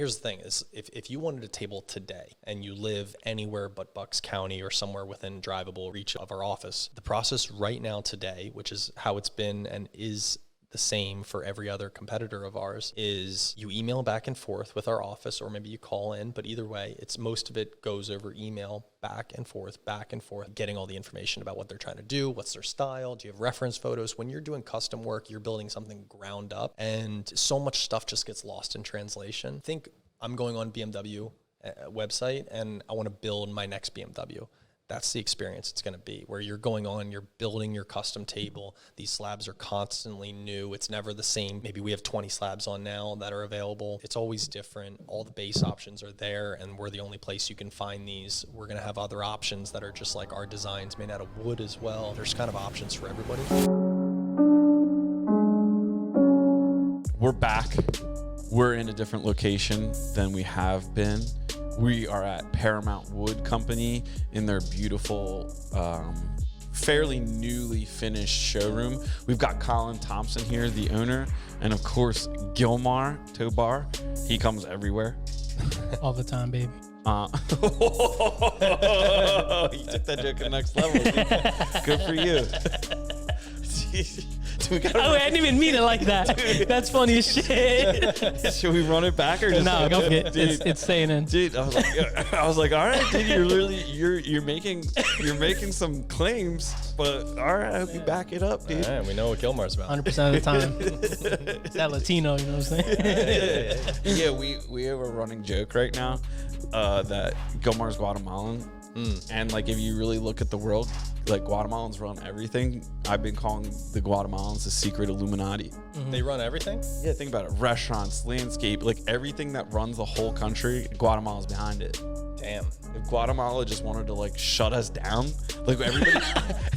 Here's the thing is if you wanted a table today and you live anywhere but Bucks County or somewhere within drivable reach of our office, the process right now today, which is how it's been and is the same for every other competitor of ours, is you email back and forth with our office, or maybe you call in, but either way, it's most of it goes over email, back and forth, getting all the information about what they're trying to do, what's their style, do you have reference photos? When you're doing custom work, you're building something ground up, and so much stuff just gets lost in translation. Think I'm going on BMW website and I want to build my next BMW. That's the experience it's going to be, where you're going on, you're building your custom table. These slabs are constantly new. It's never the same. Maybe we have 20 slabs on now that are available. It's always different. All the base options are there, and we're the only place you can find these. We're going to have other options that are just like our designs made out of wood as well. There's kind of options for everybody. We're back. We're in a different location than we have been. We are at Paramount Wood Company in their beautiful, fairly newly finished showroom. We've got Colin Thompson here, the owner, and of course, Gilmar Tobar. He comes everywhere. All the time, baby. You took that joke to the next level. Good for you. Oh, I didn't even mean it like that. Dude. That's funny as shit. Should we run it back or just no? Go for it. It's staying in. Dude, I was like, all right, dude, you're making some claims, but all right, I hope you back it up, dude. All right, we know what Gilmar's about. 100% of the time. It's that Latino, you know what I'm saying? Yeah, we have a running joke right now that Gilmar's Guatemalan. And like, if you really look at the world, like, Guatemalans run everything. I've been calling the Guatemalans the secret Illuminati. Mm-hmm. They run everything? Yeah, think about it. Restaurants, landscape, like everything that runs the whole country, Guatemala's behind it. Damn. If Guatemala just wanted to like shut us down, like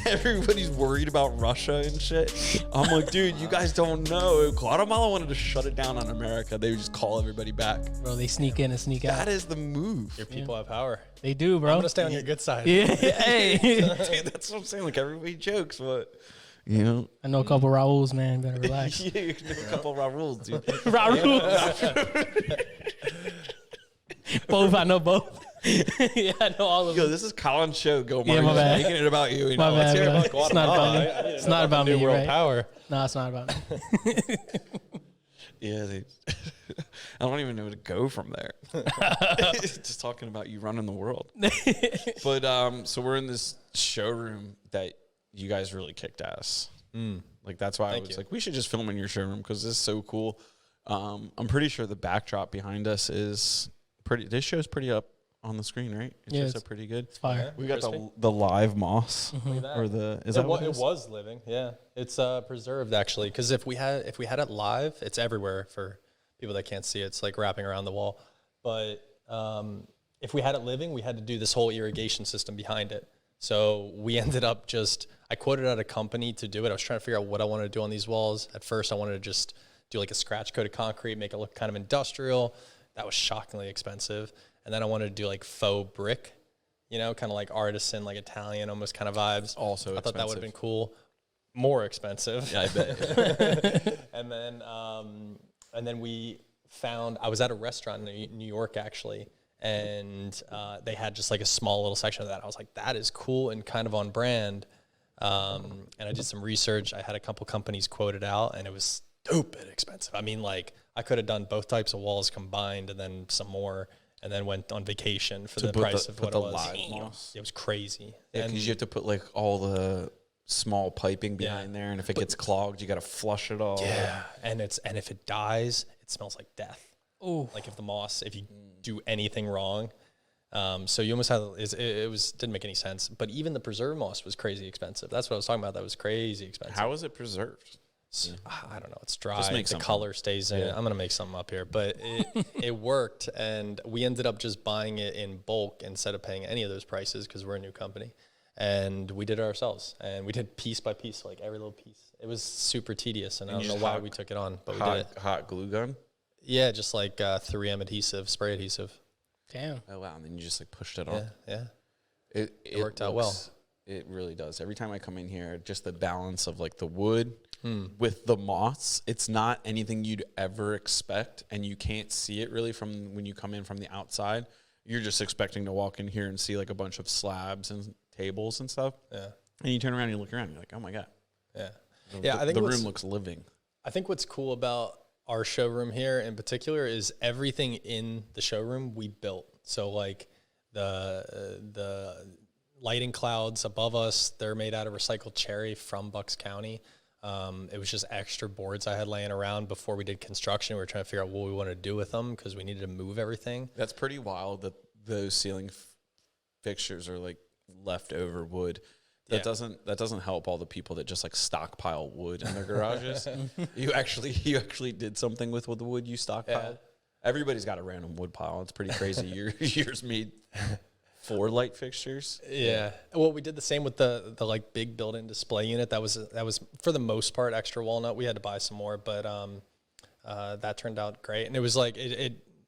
everybody's worried about Russia and shit. I'm like, dude, you guys don't know. If Guatemala wanted to shut it down on America, they would just call everybody back. Bro, they sneak in and sneak out. That is the move. Your people have power. They do, bro. I'm going to stay on your good side. Yeah. Hey. Dude, that's what I'm saying. Like, everybody jokes, but, you know. I know a couple Raúls, man. Better relax. Yeah, you know a couple Raúls, dude. Raúls. Both. I know both. Yeah, I know all of them. Yo, this is Colin's show. Go, Yeah, my bad. Making it about you. My bad, Let's hear bro. about It's not about me. It's not about me, world right? power. No, it's not about me. Yeah, I don't even know where to go from there. Just talking about you running the world. But so we're in this showroom that you guys really kicked ass. Like, that's why I was like, we should just film in your showroom because this is so cool. I'm pretty sure the backdrop behind us is pretty. This show's pretty up on the screen, right? It's pretty good. It's fire. We got the live moss, or the is that what it was living? Yeah, it's preserved actually. Because if we had it live, it's everywhere for people that can't see it. It's like wrapping around the wall. But if we had it living, we had to do this whole irrigation system behind it. So we ended up I quoted out a company to do it. I was trying to figure out what I wanted to do on these walls. At first, I wanted to just do like a scratch coat of concrete, make it look kind of industrial. That was shockingly expensive. And then I wanted to do like faux brick, you know, kind of like artisan, like Italian, almost kind of vibes. Also, I thought that would have been cool. More expensive. Yeah, I bet. And then we found, I was at a restaurant in New York actually, and they had just like a small little section of that. I was like, that is cool and kind of on brand. And I did some research. I had a couple companies quoted out, and it was stupid expensive. I mean, like, I could have done both types of walls combined and then some more, and then went on vacation for the price of what it was. It was crazy. Yeah, because you have to put like all the small piping behind there, and if it gets clogged, you got to flush it all. Yeah, and if it dies, it smells like death. Oh, like if you do anything wrong. So you almost had didn't make any sense. But even the preserved moss was crazy expensive. That's what I was talking about. That was crazy expensive. How is it preserved? I don't know. It's dry. The color stays in it. I'm gonna make something up here, but it worked, and we ended up just buying it in bulk instead of paying any of those prices because we're a new company, and we did it ourselves, and we did piece by piece, like every little piece. It was super tedious, and I don't know why we took it on, but we did it. Hot glue gun. Yeah, just like 3M adhesive, spray adhesive. Damn. Oh wow! And then you just like pushed it on. Yeah. It worked out well. It really does. Every time I come in here, just the balance of like the wood with the moss. It's not anything you'd ever expect, and you can't see it really from when you come in from the outside. You're just expecting to walk in here and see like a bunch of slabs and tables and stuff. Yeah. And you turn around and you look around and you're like, oh my God. Yeah. I think the room looks living. I think what's cool about our showroom here in particular is everything in the showroom we built. So like the lighting clouds above us, they're made out of recycled cherry from Bucks County. It was just extra boards I had laying around before we did construction. We were trying to figure out what we wanted to do with them because we needed to move everything. That's pretty wild that those ceiling fixtures are like leftover wood. That doesn't help all the people that just like stockpile wood in their garages. You actually did something with the wood you stockpiled. Yeah. Everybody's got a random wood pile. It's pretty crazy. Yours made 4 light fixtures. Yeah. Well, we did the same with the like big built-in display unit. That was for the most part extra walnut. We had to buy some more, but that turned out great. And it was like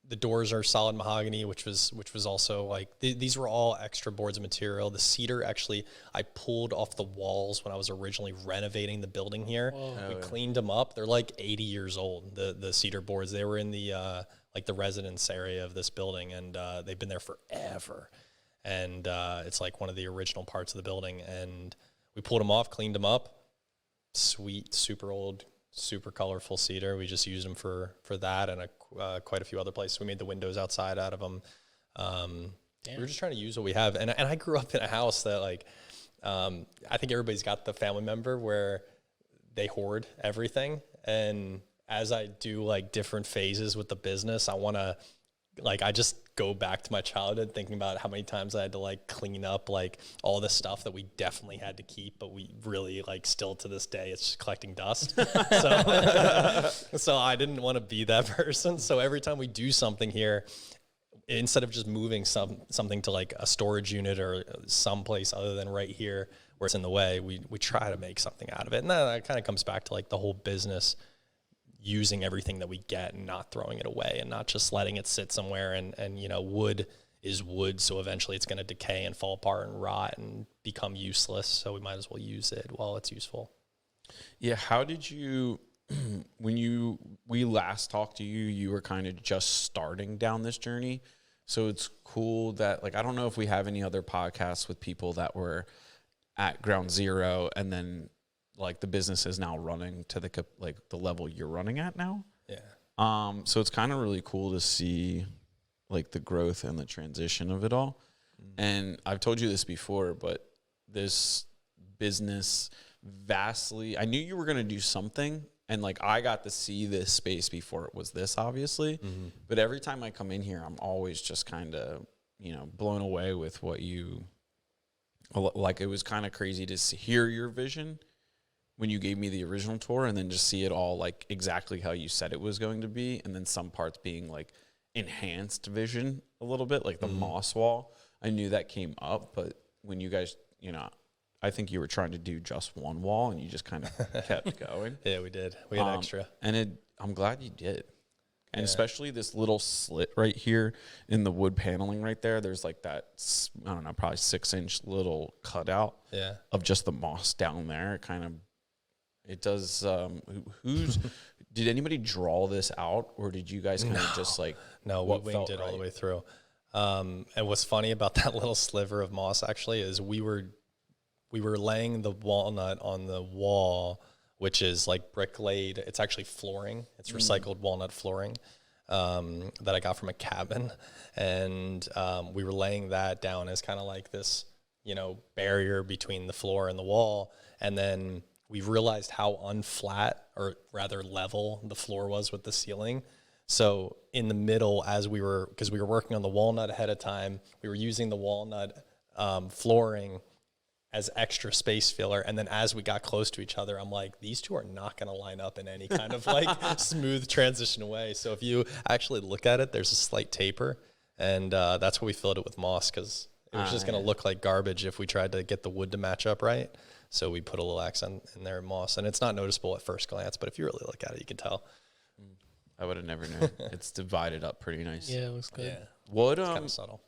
the doors are solid mahogany, which was also like these were all extra boards of material. The cedar actually I pulled off the walls when I was originally renovating the building here. We cleaned them up. They're like 80 years old. The cedar boards. They were in the like the residence area of this building, and they've been there forever. And it's like one of the original parts of the building. And we pulled them off, cleaned them up. Sweet, super old, super colorful cedar. We just used them for that and quite a few other places. We made the windows outside out of them. We were just trying to use what we have. And I grew up in a house that like, I think everybody's got the family member where they hoard everything. And as I do like different phases with the business, I just go back to my childhood thinking about how many times I had to like clean up like all the stuff that we definitely had to keep, but we really like still to this day, it's just collecting dust. So I didn't want to be that person. So every time we do something here, instead of just moving something to like a storage unit or someplace other than right here where it's in the way, we try to make something out of it. And that kind of comes back to like the whole business, using everything that we get and not throwing it away and not just letting it sit somewhere. And you know, wood is wood, so eventually it's going to decay and fall apart and rot and become useless. So we might as well use it while it's useful. Yeah. How did you, when we last talked to you, you were kind of just starting down this journey. So it's cool that, like, I don't know if we have any other podcasts with people that were at ground zero and then like the business is now running to the level you're running at now. Yeah. So it's kind of really cool to see like the growth and the transition of it all. And I've told you this before, but this business I knew you were going to do something. And like, I got to see this space before it was this, obviously. Mm-hmm. But every time I come in here, I'm always just kind of, blown away with what like, it was kind of crazy to hear your vision when you gave me the original tour and then just see it all like exactly how you said it was going to be. And then some parts being like enhanced vision a little bit, like the moss wall. I knew that came up, but when you guys, I think you were trying to do just one wall and you just kind of kept going. Yeah, we did. We had extra. And I'm glad you did. And especially this little slit right here in the wood paneling right there. There's like that, I don't know, probably 6-inch little cutout of just the moss down there. It does. Did anybody draw this out, or did you guys kind of just like? No, we winged it all the way through. And what's funny about that little sliver of moss actually is we were laying the walnut on the wall, which is like brick laid. It's actually flooring. It's recycled walnut flooring that I got from a cabin, and we were laying that down as kind of like this, barrier between the floor and the wall, and then we realized how unflat, or rather level, the floor was with the ceiling. So in the middle, because we were working on the walnut ahead of time, we were using the walnut flooring as extra space filler. And then as we got close to each other, I'm like, these two are not going to line up in any kind of like smooth transition way. So if you actually look at it, there's a slight taper. And that's why we filled it with moss, because it was just going to look like garbage if we tried to get the wood to match up right. So we put a little accent in there, moss, and it's not noticeable at first glance, but if you really look at it, you can tell. I would have never known. It's divided up pretty nice. Yeah, it looks good. Yeah. What it's kind of subtle.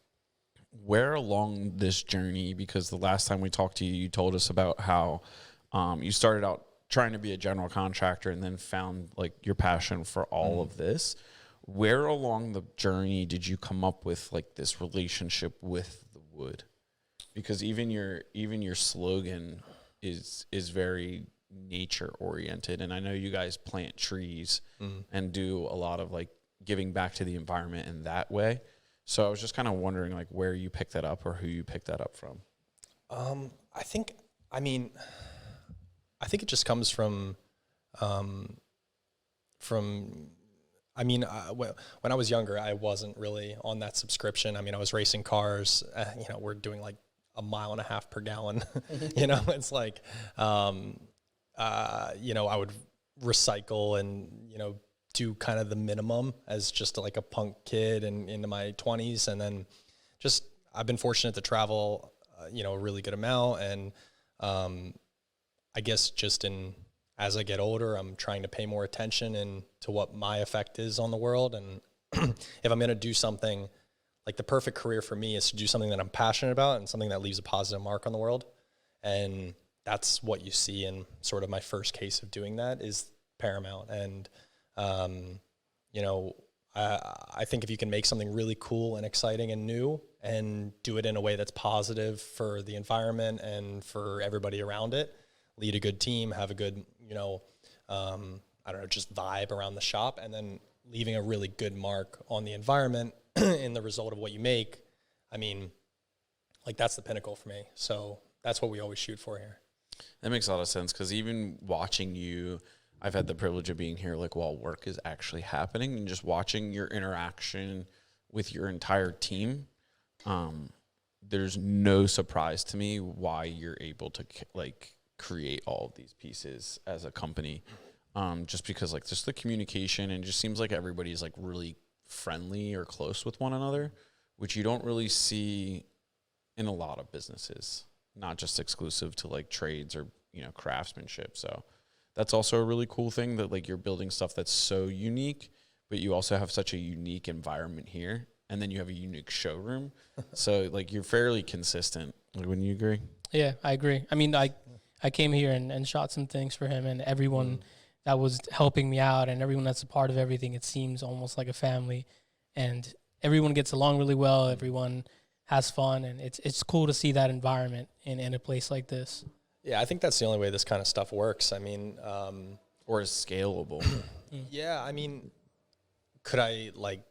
Where along this journey, because the last time we talked to you, you told us about how you started out trying to be a general contractor and then found like your passion for all of this. Where along the journey did you come up with like this relationship with the wood? Because even your slogan is very nature oriented, and I know you guys plant trees and do a lot of like giving back to the environment in that way. So I was just kind of wondering like where you picked that up or who you picked that up from. I think it just comes from when I was younger, I wasn't really on that subscription. I mean, I was racing cars, we're doing like 1.5 miles per gallon, it's like, I would recycle and, do kind of the minimum as just like a punk kid and into my 20s. And then I've been fortunate to travel, a really good amount. And, I guess as I get older, I'm trying to pay more attention to what my effect is on the world. And if I'm going to do something, like the perfect career for me is to do something that I'm passionate about and something that leaves a positive mark on the world. And that's what you see in sort of my first case of doing that is Paramount. And, I think if you can make something really cool and exciting and new and do it in a way that's positive for the environment and for everybody around it, lead a good team, have a good, just vibe around the shop, and then leaving a really good mark on the environment in the result of what you make. I mean, like that's the pinnacle for me. So that's what we always shoot for here. That makes a lot of sense because even watching you, I've had the privilege of being here like while work is actually happening and just watching your interaction with your entire team. There's no surprise to me why you're able to create all of these pieces as a company. Just because like just the communication and just seems like everybody's like really friendly or close with one another, which you don't really see in a lot of businesses, not just exclusive to like trades or, craftsmanship. So that's also a really cool thing that like you're building stuff that's so unique, but you also have such a unique environment here. And then you have a unique showroom. So like you're fairly consistent. Like, wouldn't you agree? Yeah, I agree. I mean, I came here and shot some things for him, and everyone that was helping me out and everyone that's a part of everything, it seems almost like a family. And everyone gets along really well. Everyone has fun, and it's cool to see that environment in a place like this. Yeah, I think that's the only way this kind of stuff works. I mean, or is scalable. Yeah, I mean, could I like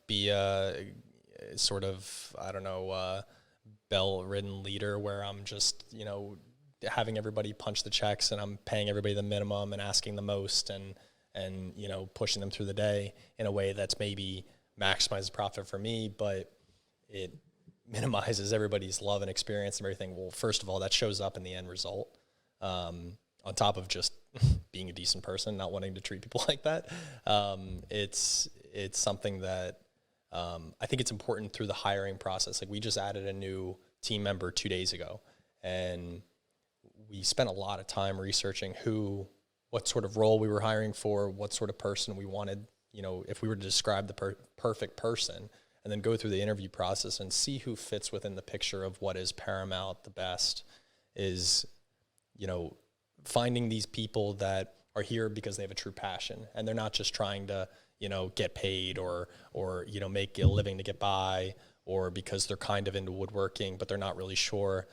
be a sort of, bell-ridden leader where I'm just, having everybody punch the checks and I'm paying everybody the minimum and asking the most and pushing them through the day in a way that's maybe maximizes profit for me, but it minimizes everybody's love and experience and everything. Well, first of all, that shows up in the end result. On top of just being a decent person, not wanting to treat people like that. It's something that I think it's important through the hiring process. Like we just added a new team member 2 days ago, and we spent a lot of time researching what sort of role we were hiring for, what sort of person we wanted, if we were to describe the perfect person, and then go through the interview process and see who fits within the picture of what is Paramount the best is, finding these people that are here because they have a true passion and they're not just trying to, get paid or make a living to get by, or because they're kind of into woodworking, but they're not really sure.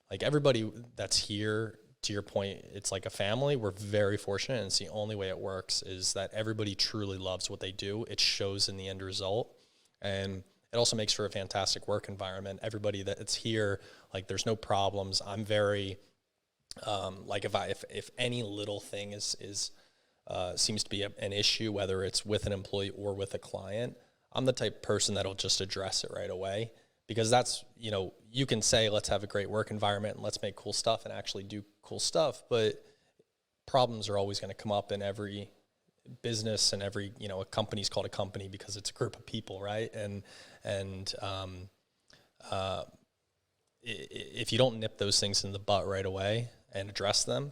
Like everybody that's here, to your point, it's like a family. We're very fortunate, and it's the only way it works is that everybody truly loves what they do. It shows in the end result, and it also makes for a fantastic work environment. Everybody that's here, like there's no problems. I'm very, if any little thing seems to be an issue, whether it's with an employee or with a client, I'm the type of person that'll just address it right away, because that's, you can say, let's have a great work environment and let's make cool stuff and actually do cool stuff. But problems are always going to come up in every business and every, a company's called a company because it's a group of people. Right. And if you don't nip those things in the butt right away and address them,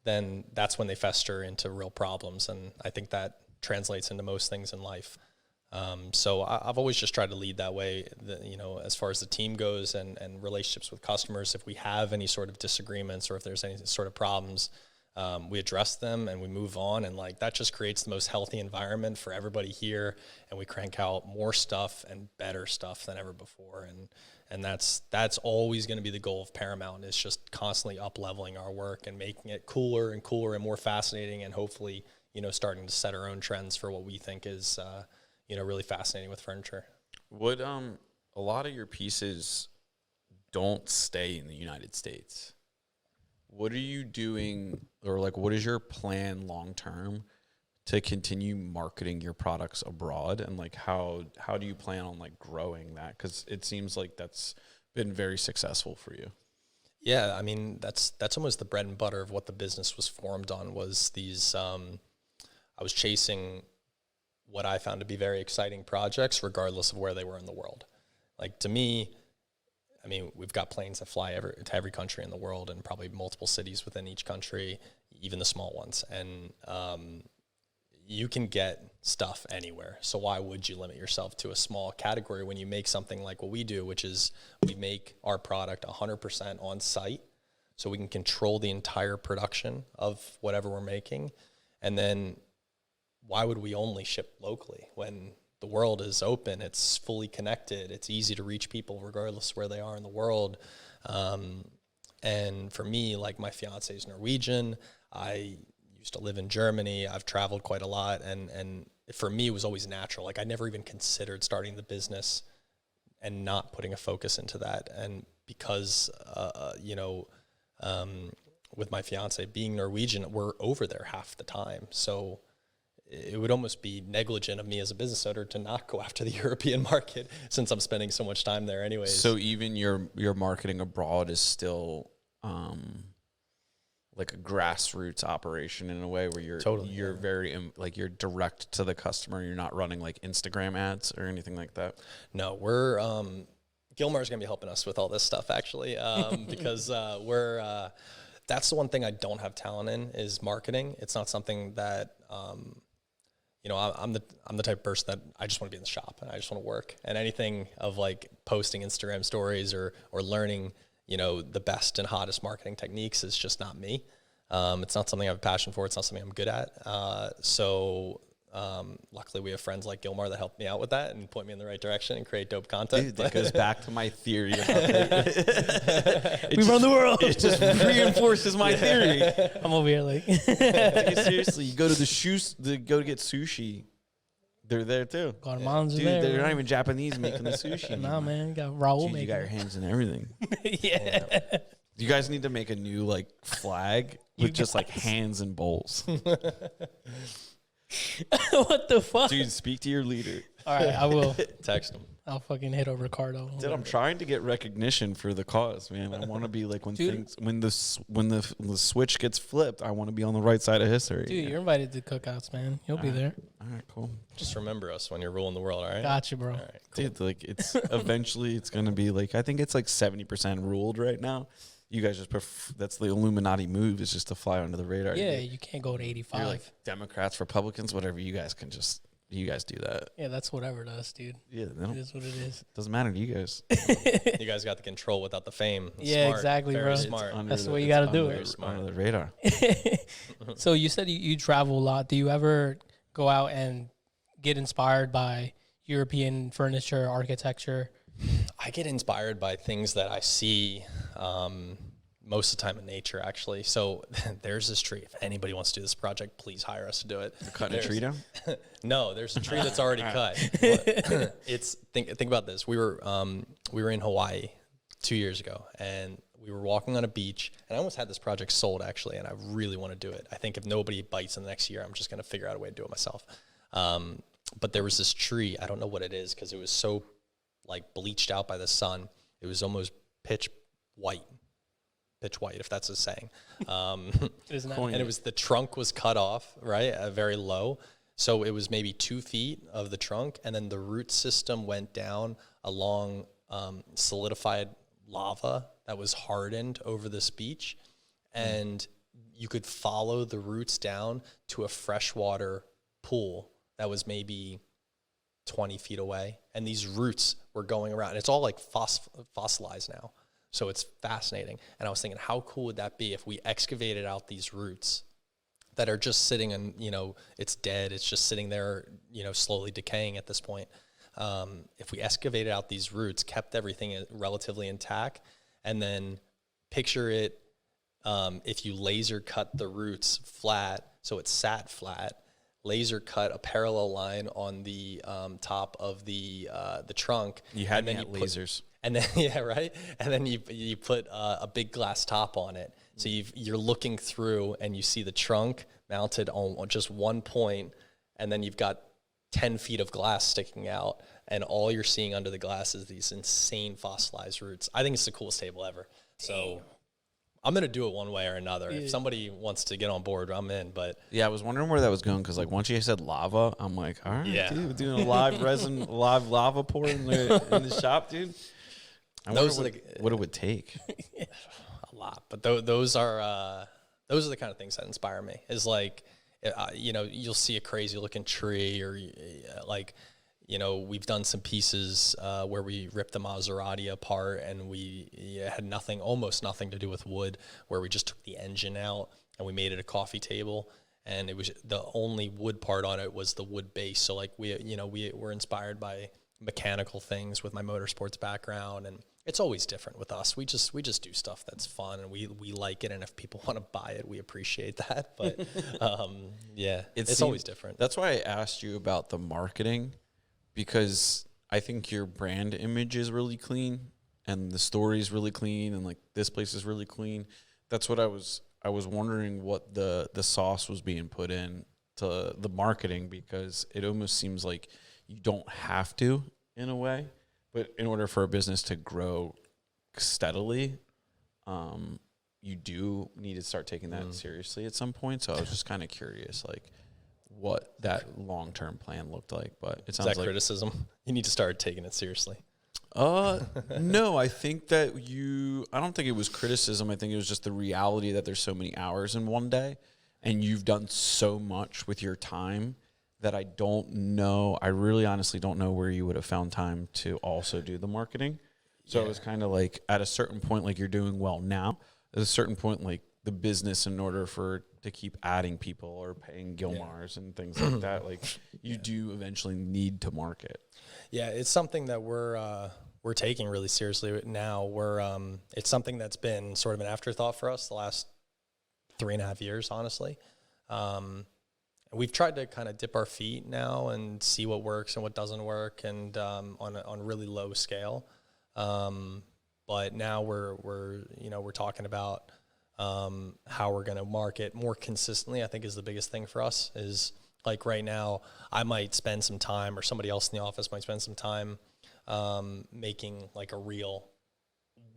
then that's when they fester into real problems. And I think that translates into most things in life. So I've always just tried to lead that way, as far as the team goes and relationships with customers. If we have any sort of disagreements or if there's any sort of problems, we address them and we move on, and like that just creates the most healthy environment for everybody here, and we crank out more stuff and better stuff than ever before, and that's always going to be the goal of Paramount, is just constantly up leveling our work and making it cooler and cooler and more fascinating, and hopefully, you know, starting to set our own trends for what we think is you know, really fascinating with furniture. Would a lot of your pieces don't stay in the United States? What are you doing, or like what is your plan long term to continue marketing your products abroad, and like how do you plan on like growing that, because it seems like that's been very successful for you? Yeah, I mean that's almost the bread and butter of what the business was formed on, was these I was chasing what I found to be very exciting projects regardless of where they were in the world. Like, to me, I mean, we've got planes that fly to every country in the world, and probably multiple cities within each country, even the small ones. And you can get stuff anywhere. So why would you limit yourself to a small category when you make something like what we do, which is we make our product 100% on site, so we can control the entire production of whatever we're making. And then why would we only ship locally when the world is open, it's fully connected, it's easy to reach people regardless of where they are in the world? And for me, like, my fiance is Norwegian. I used to live in Germany. I've traveled quite a lot. And for me, it was always natural. Like, I never even considered starting the business and not putting a focus into that. And because, you know, with my fiance being Norwegian, we're over there half the time. So it would almost be negligent of me as a business owner to not go after the European market, since I'm spending so much time there anyways. So even your marketing abroad is still like a grassroots operation in a way, where you're very like you're direct to the customer. You're not running like Instagram ads or anything like that. No, we're Gilmar's gonna be helping us with all this stuff actually, because we're that's the one thing I don't have talent in, is marketing. It's not something that you know, I'm the type of person that I just want to be in the shop and I just want to work, and anything of like posting Instagram stories or learning, you know, the best and hottest marketing techniques is just not me. It's not something I have a passion for. It's not something I'm good at. So luckily we have friends like Gilmar that help me out with that and point me in the right direction and create dope content. Dude, that goes back to my theory about that. We run the world. It just reinforces my theory. I'm over here like, Seriously, you go to go to get sushi. They're there too. Guatemalans Dude, are there. they're not even Japanese making the sushi. Nah, man, you got Raul Dude, making. you got your hands in everything. Yeah. You guys need to make a new like flag with just like hands and bowls. What the fuck? Dude, speak to your leader. All right, I will. Text them. I'll fucking hit up Ricardo. Dude, I'm trying to get recognition for the cause, man. I want to be like when the switch gets flipped, I want to be on the right side of history. Dude, you're invited to cookouts, man. You'll be there. All right, cool. Just remember us when you're ruling the world, all right? Gotcha, bro. All right, cool. Dude, like it's eventually it's gonna be like, I think it's like 70% ruled right now. You guys just that's the Illuminati move, is just to fly under the radar. Yeah, you can't go to 85. You're like Democrats, Republicans, whatever. You guys do that. Yeah, that's whatever to us, dude. Yeah, It is what it is. Doesn't matter to you guys. You guys got the control without the fame. Yeah, Smart. exactly, Very bro. smart. That's the way you gotta do it. Under the radar. So you said you travel a lot. Do you ever go out and get inspired by European furniture, architecture? I get inspired by things that I see most of the time in nature, actually. So there's this tree. If anybody wants to do this project, please hire us to do it. You're cutting a tree down? No, there's a tree that's already cut. It's think about this. We were in Hawaii 2 years ago, and we were walking on a beach, and I almost had this project sold actually, and I really want to do it. I think if nobody bites in the next year, I'm just going to figure out a way to do it myself. But there was this tree. I don't know what it is because it was so like bleached out by the sun. It was almost pitch white, if that's a saying. Isn't that? And it was, the trunk was cut off, right, very low. So it was maybe 2 feet of the trunk, and then the root system went down along solidified lava that was hardened over this beach. And you could follow the roots down to a freshwater pool that was maybe 20 feet away. And these roots were going around. It's all like fossilized now. So it's fascinating. And I was thinking, how cool would that be if we excavated out these roots that are just sitting and, it's dead. It's just sitting there, slowly decaying at this point. If we excavated out these roots, kept everything relatively intact, and then picture it, if you laser cut the roots flat, so it sat flat, laser cut a parallel line on the top of the trunk. You had me at lasers. And then, yeah, right. And then you put a big glass top on it. So you're looking through and you see the trunk mounted on just one point, and then you've got 10 feet of glass sticking out, and all you're seeing under the glass is these insane fossilized roots. I think it's the coolest table ever. So I'm going to do it one way or another. If somebody wants to get on board, I'm in. But yeah, I was wondering where that was going, because like once you said lava, I'm like, all right, dude, we're doing a live lava pour in the shop, dude. I wonder what it would take. A lot, but those are the kind of things that inspire me. Is like, you'll see a crazy looking tree, or we've done some pieces where we ripped the Maserati apart, and we had almost nothing to do with wood, where we just took the engine out and we made it a coffee table, and it was the only wood part on it was the wood base. So like we were inspired by mechanical things with my motorsports background, and it's always different with us. We just do stuff that's fun, and we like it, and if people want to buy it, we appreciate that. But it's always different. That's why I asked you about the marketing, because I think your brand image is really clean, and the story is really clean, and like this place is really clean. That's what I was wondering, what the sauce was being put in to the marketing, because it almost seems like you don't have to, in a way, but in order for a business to grow steadily, you do need to start taking that seriously at some point. So I was just kind of curious, like, what that long-term plan looked like. But it sounds like criticism. You need to start taking it seriously. No, I think that I don't think it was criticism. I think it was just the reality that there's so many hours in one day, and you've done so much with your time that I don't know. I really honestly don't know where you would have found time to also do the marketing. So it was kind of like, at a certain point, like, you're doing well now. At a certain point, like, the business, in order to keep adding people or paying Gilmars and things like that, like, you do eventually need to market. Yeah, it's something that we're taking really seriously now. It's something that's been sort of an afterthought for us the last 3.5 years, honestly. We've tried to kind of dip our feet now and see what works and what doesn't work, and on a really low scale. But now we're talking about how we're going to market more consistently. I think is the biggest thing for us. Is like right now, I might spend some time, or somebody else in the office might spend some time making like a reel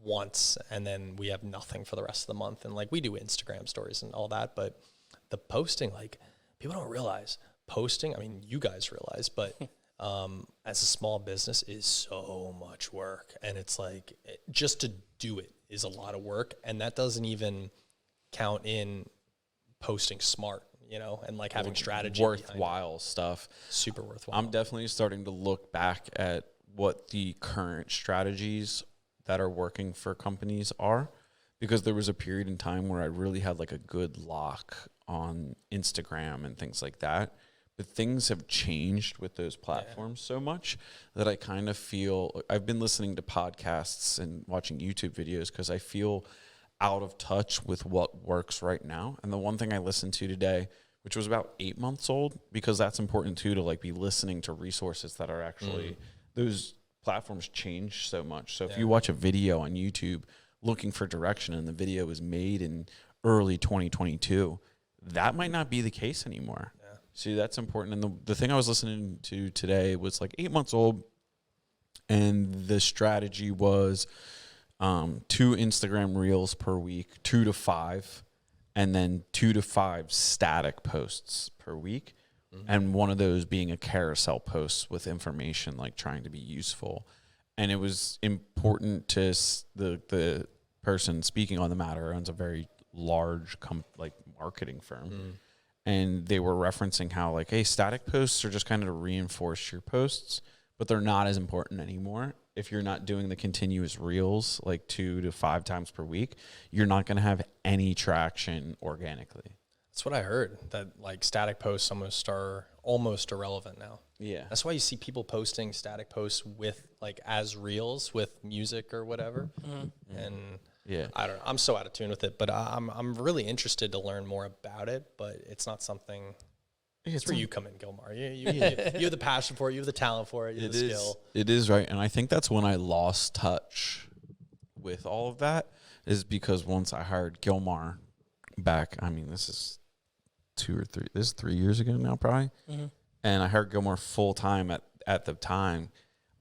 once, and then we have nothing for the rest of the month. And like, we do Instagram stories and all that, but the posting, like, people don't realize posting. I mean, you guys realize, but as a small business, is so much work, and it's like, just to do it is a lot of work, and that doesn't even count in posting smart, and like having strategy, worthwhile stuff. Super worthwhile. I'm definitely starting to look back at what the current strategies that are working for companies are, because there was a period in time where I really had like a good lock on Instagram and things like that. But things have changed with those platforms so much that I kind of feel, I've been listening to podcasts and watching YouTube videos because I feel out of touch with what works right now. And the one thing I listened to today, which was about 8 months old, because that's important too, to like be listening to resources that are actually, those platforms change so much. So if you watch a video on YouTube looking for direction and the video was made in early 2022, that might not be the case anymore. See, that's important. And the thing I was listening to today was like 8 months old, and the strategy was 2 Instagram reels per week, 2 to 5, and then 2 to 5 static posts per week. And one of those being a carousel post with information, like trying to be useful. And it was important to the person speaking on the matter owns a very large marketing firm. And they were referencing how like, hey, static posts are just kind of to reinforce your posts, but they're not as important anymore. if you're not doing the continuous reels like 2 to 5 times per week, you're not going to have any traction organically. That's what I heard, that like static posts are almost irrelevant now. Yeah. That's why you see people posting static posts with like as reels with music or whatever. And Yeah. I don't know. I'm so out of tune with it, but I'm really interested to learn more about it, but it's not something. It's where you come in, Gilmar. You have the passion for it. You have the talent for it. You have the skill. It is, right. And I think that's when I lost touch with all of that, is because once I hired Gilmar back, I mean, this is 3 years ago now, probably. And I hired Gilmar full time at the time.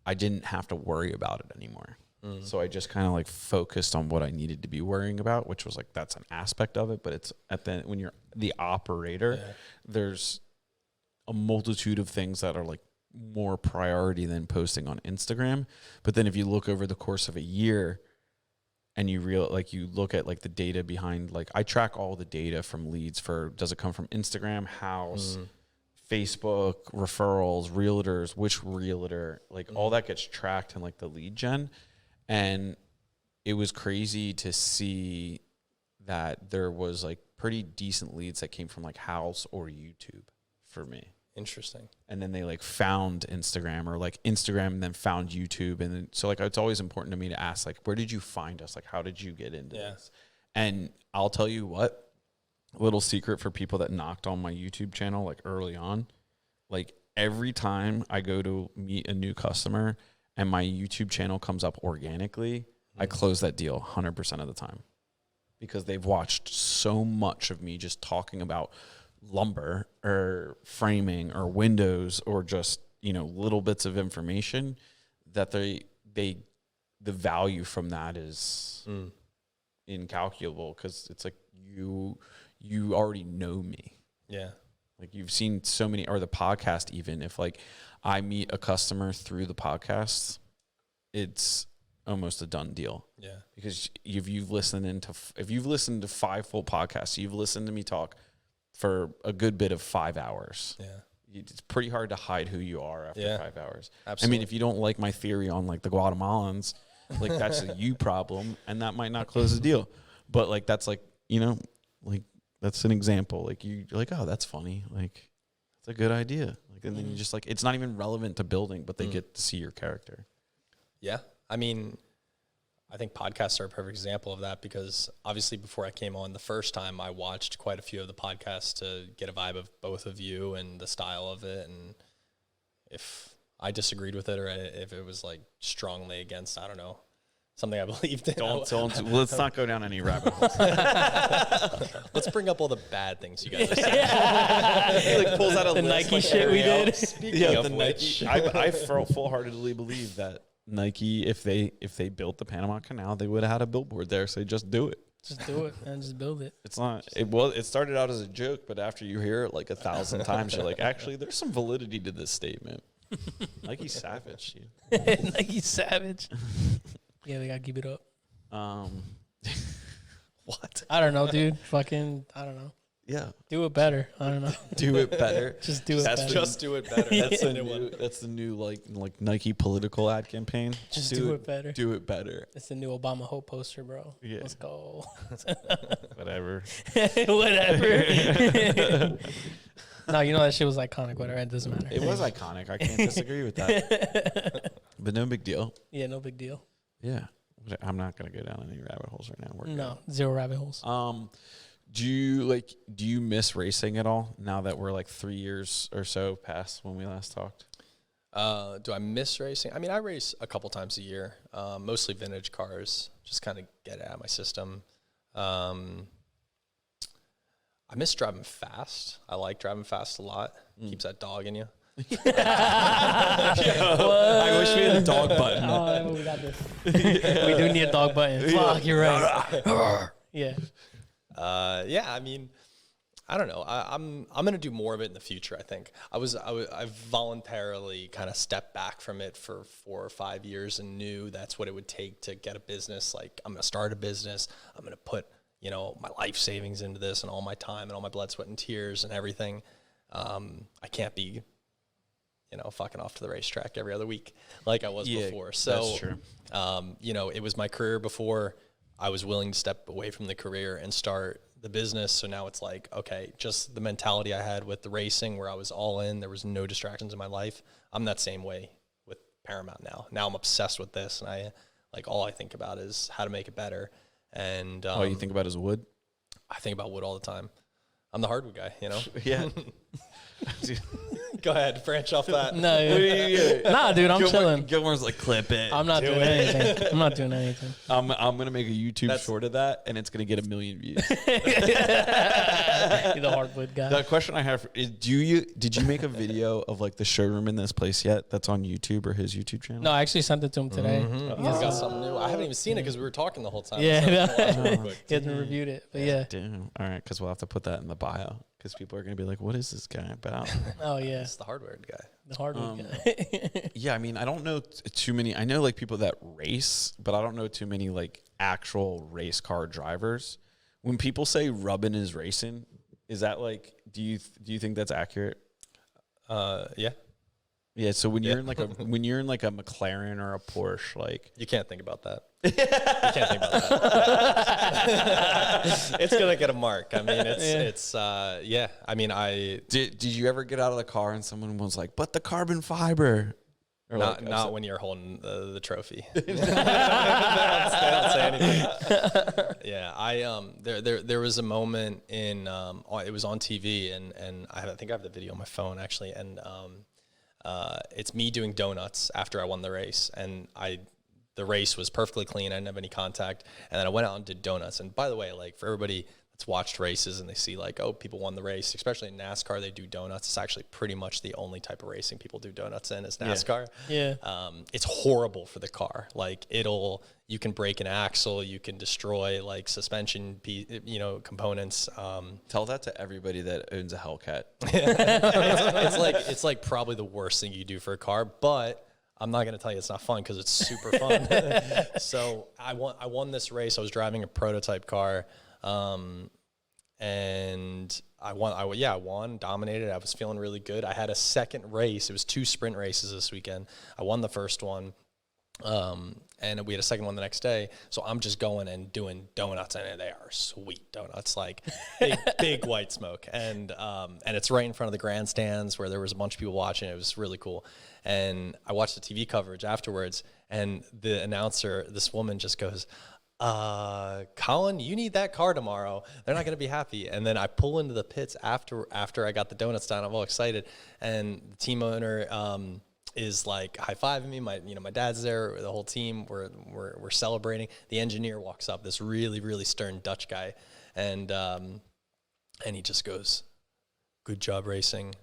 I didn't have to worry about it anymore. So I just kind of like focused on what I needed to be worrying about, which was like, that's an aspect of it. But it's when you're the operator, there's a multitude of things that are like more priority than posting on Instagram. But then if you look over the course of a year and you look at like the data behind, like I track all the data from leads for, does it come from Instagram, house, Facebook, referrals, realtors, which realtor, like all that gets tracked in like the lead gen. And it was crazy to see that there was like pretty decent leads that came from like house or YouTube for me. Interesting. And then they like found Instagram, or like Instagram and then found YouTube. And then, so like, it's always important to me to ask, like, where did you find us? Like, how did you get into this? And I'll tell you what, little secret for people that knocked on my YouTube channel, like early on, like every time I go to meet a new customer and my YouTube channel comes up organically, I close that deal 100% of the time, because they've watched so much of me just talking about lumber or framing or windows or just, little bits of information that the value from that is incalculable, because it's like you already know me. Yeah. Like you've seen so many, or the podcast, even if like I meet a customer through the podcast, it's almost a done deal. Yeah. Because if you've listened to 5 full podcasts, you've listened to me talk for a good bit of 5 hours. Yeah. It's pretty hard to hide who you are after 5 hours. Absolutely. I mean, if you don't like my theory on like the Guatemalans, like that's a you problem, and that might not close the deal. But like, that's like, like that's an example. Like you're like, oh, that's funny. Like it's a good idea. Like, and then you just like, it's not even relevant to building, but they get to see your character. Yeah. I mean, I think podcasts are a perfect example of that, because obviously before I came on the first time, I watched quite a few of the podcasts to get a vibe of both of you and the style of it. And if I disagreed with it, or if it was like strongly against, I don't know, something I believed in. Let's not go down any rabbit holes. Let's bring up all the bad things you guys are saying. He like pulls out a the list, Nike like, shit we did. Speaking of which, I full-heartedly believe that Nike, if they built the Panama Canal, they would have had a billboard there. So just do it. Just do it and just build it. It's not. It started out as a joke, but after you hear it like 1,000 times, you're like, actually, there's some validity to this statement. Nike's savage, dude. Nike's savage. Yeah, they gotta keep it up. What? I don't know, dude. Fucking, I don't know. Yeah. Do it better. I don't know. Do it better. Just do it better. Just do it better. That's the new like Nike political ad campaign. Just do it better. Do it better. It's the new Obama Hope poster, bro. Yeah. Let's go. Whatever. Whatever. No, that shit was iconic. Whatever. It doesn't matter. It was iconic. I can't disagree with that. But no big deal. Yeah, no big deal. Yeah. I'm not gonna go down any rabbit holes right now. No, zero rabbit holes. Do you miss racing at all now that we're like 3 years or so past when we last talked? Do I miss racing? I mean, I race a couple times a year, mostly vintage cars, just kind of get it out of my system. I miss driving fast. I like driving fast a lot. Keeps that dog in you. I wish we had a dog button. Oh, we got this. We do need a dog button. Fuck, you're right. Yeah. Yeah, I mean, I don't know. I'm gonna do more of it in the future. I think I voluntarily kind of stepped back from it for 4 or 5 years and knew that's what it would take to get a business. Like, I'm gonna start a business. I'm gonna put my life savings into this and all my time and all my blood, sweat, and tears and everything. I can't be fucking off to the racetrack every other week like I was before. So, that's true. It was my career before. I was willing to step away from the career and start the business. So now it's like, okay, just the mentality I had with the racing where I was all in, there was no distractions in my life. I'm that same way with Paramount now. Now I'm obsessed with this, and all I think about is how to make it better. And all you think about is wood? I think about wood all the time. I'm the hardwood guy, Yeah. Go ahead, branch off that. No, nah, dude, I'm chilling. Gilmore's like, clip it. I'm not doing anything. I'm not doing anything. I'm gonna make a YouTube short of that, and it's gonna get 1 million views. You're the hardwood guy. The question I have is, did you make a video of like the showroom in this place yet? That's on YouTube or his YouTube channel? No, I actually sent it to him today. He's got something new. I haven't even seen it because we were talking the whole time. Yeah, So he hasn't reviewed it, but yeah. Damn. All right, because we'll have to put that in the bio because people are gonna be like, "What is this guy about?" Oh yeah, it's the hardwood guy. the hardwood guy. Yeah, I mean, I don't know too many. I know like people that race, but I don't know too many like actual race car drivers. When people say rubbing is racing, is that like? Do you think that's accurate? Yeah. Yeah. So when you're in like a McLaren or a Porsche, like you can't think about that. You can't think about that. It's gonna get a mark. I mean, it's yeah. I mean, did you ever get out of the car and someone was like, "But the carbon fiber." Or not when you're holding the trophy. they don't say anything. Yeah, there was a moment in it was on TV and I think I have the video on my phone actually, and it's me doing donuts after I won the race, and the race was perfectly clean. I didn't have any contact, and then I went out and did donuts. And by the way, like for everybody that's watched races and they see like, oh, people won the race, especially in NASCAR, they do donuts. It's actually pretty much the only type of racing people do donuts in is NASCAR. Yeah. It's horrible for the car. Like you can break an axle, you can destroy like suspension, components. Tell that to everybody that owns a Hellcat. It's like probably the worst thing you do for a car, but I'm not going to tell you it's not fun because it's super fun. So I won this race. I was driving a prototype car. And I won, dominated. I was feeling really good. I had a second race. It was 2 sprint races this weekend. I won the first one. And we had a second one the next day. So I'm just going and doing donuts, and they are sweet donuts, like big white smoke. And it's right in front of the grandstands where there was a bunch of people watching. It was really cool. And I watched the TV coverage afterwards, and the announcer, this woman just goes, Colin, you need that car tomorrow. They're not going to be happy. And then I pull into the pits after I got the donuts done. I'm all excited. And the team owner, is like high-fiving me. My dad's there, the whole team, we're celebrating. The engineer walks up, this really, really stern Dutch guy. And he just goes, "Good job racing.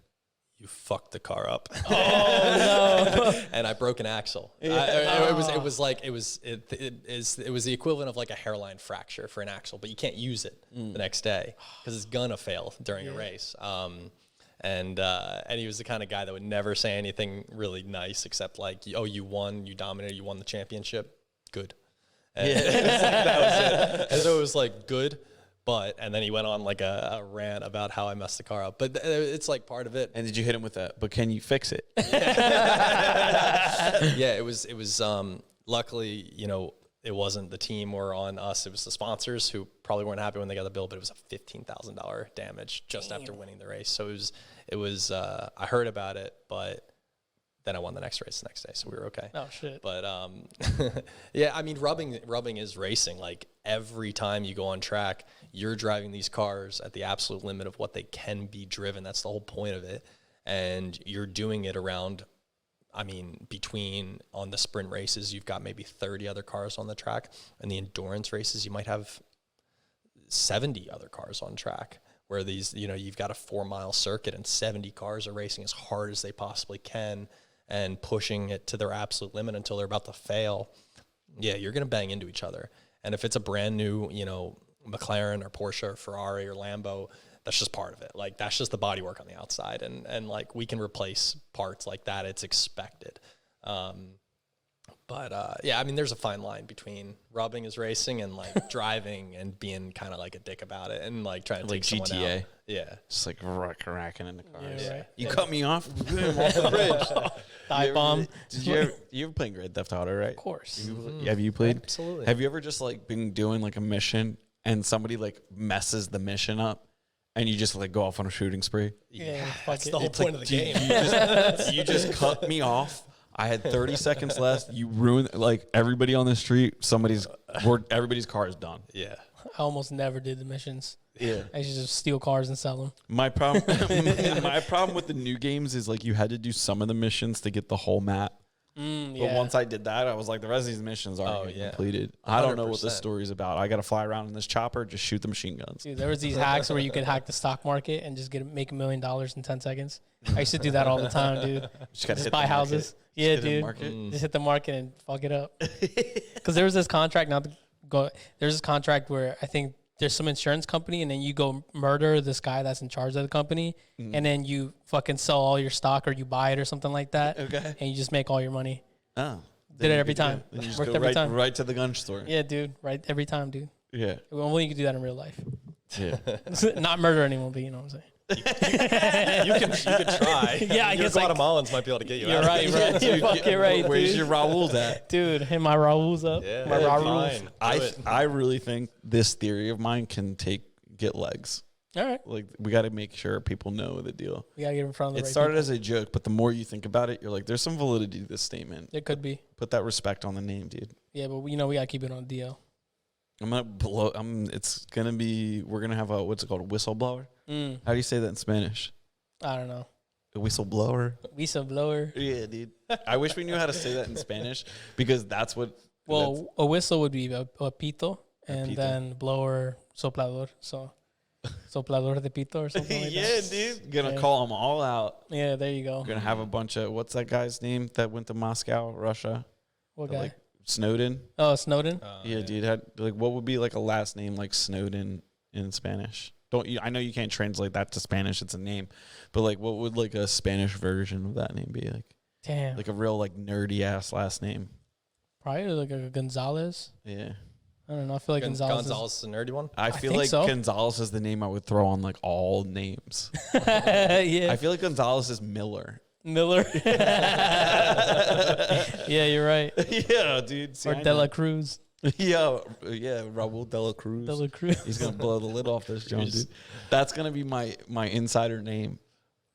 You fucked the car up." Oh no! And I broke an axle. It was the equivalent of like a hairline fracture for an axle, but you can't use it the next day because it's gonna fail during a race. And he was the kind of guy that would never say anything really nice except like, "Oh, you won, you dominated, you won the championship. Good." And that was it. And so it was like good. And then he went on like a rant about how I messed the car up. But it's like part of it. And did you hit him with that? But can you fix it? Yeah, it was luckily, it wasn't the team or on us. It was the sponsors who probably weren't happy when they got the bill, but it was a $15,000 damage just after winning the race. So it was I heard about it, but then I won the next race the next day, so we were okay. Oh shit! But yeah, I mean, rubbing is racing. Like every time you go on track, you're driving these cars at the absolute limit of what they can be driven. That's the whole point of it, and you're doing it around. I mean, between on the sprint races, you've got maybe 30 other cars on the track, and the endurance races, you might have 70 other cars on track. Where these, you've got a 4-mile circuit, and 70 cars are racing as hard as they possibly can and pushing it to their absolute limit until they're about to fail. Yeah, you're going to bang into each other. And if it's a brand new, McLaren or Porsche or Ferrari or Lambo, that's just part of it. Like, that's just the bodywork on the outside. And like, we can replace parts like that. It's expected. But yeah, I mean, there's a fine line between rubbing is racing and like driving and being kind of like a dick about it and like trying to Like take someone GTA. out. Yeah. Just like racking in the cars. Yeah, right. You cut me off. I'm off the bridge. Dive bomb. Did you ever playing Grand Theft Auto, right? Of course. Have you played? Absolutely. Have you ever just like been doing like a mission and somebody like messes the mission up and you just like go off on a shooting spree? Yeah, fuck That's it. the whole It's point of the game. You just cut me off. I had 30 seconds left. You ruined like everybody on the street. Everybody's car is done. Yeah. I almost never did the missions. Yeah. I used to just steal cars and sell them. My problem with the new games is like you had to do some of the missions to get the whole map. Yeah. But once I did that, I was like, the rest of these missions aren't completed. I don't know what this 100%. story's about. I got to fly around in this chopper, just shoot the machine guns. Dude, there was these hacks where you could hack the stock market and just make $1 million in 10 seconons. I used to do that all the time, dude. Gotta Just hit buy the market. houses. Yeah, Just hit the dude. market. Just hit the market and fuck it up. Because there was this contract, not to go, there's this contract where I think there's some insurance company and then you go murder this guy that's in charge of the company and then you fucking sell all your stock or you buy it or something like that. Okay. And you just make all your money. Oh. Did it every time. Then you just Worked go every time. right to the gun store. Yeah, dude. Right. Every time, dude. Yeah. Only you could do that in real life. Yeah. Not murder anyone, but you know what I'm saying. You can try. Yeah, I Your guess, like- Guatemalans might be able to get you You're out. right, right. You're fucking right, Where's dude. your Raoul's at? Dude, hit my Raul's up. Yeah, my Raul's. fine. I really think this theory of mine can get legs. All right. Like we got to make sure people know the deal. We got to get in front of the It right started people. as a joke, but the more you think about it, you're like, there's some validity to this statement. It could be. Put that respect on the name, dude. Yeah, but we got to keep it on DL. I'm gonna blow. It's gonna be. We're gonna have a what's it called? A whistleblower. How do you say that in Spanish? I don't know. A whistleblower. Whistleblower. Yeah, dude. I wish we knew how to say that in Spanish because that's what. Well, a whistle would be a pito, and pito. then blower, soplador. So, soplador de pito or something like yeah, that. dude. Gonna Yeah. call them all out. Yeah, there you go. We're gonna have a bunch of what's that guy's name that went to Moscow, Russia? What That, guy? like, Snowden. Oh, Snowden. Yeah, dude. Had like what would be like a last name like Snowden in Spanish? Don't you? I know you can't translate that to Spanish. It's a name, but like, what would like a Spanish version of that name be? Damn. Like a real like nerdy ass last name. Probably like a Gonzalez. Yeah, I don't know. I feel like Gonzalez. Gonzalez is the nerdy one. I feel think like so. Gonzalez is the name I would throw on like all names. Yeah. I feel like Gonzalez is Miller. Miller. Yeah, you're right. Yeah, dude. See, Or I De La know. Cruz. Yeah, Raul de la Cruz. De La Cruz. He's gonna blow the lid off this joint, dude. That's gonna be my insider name.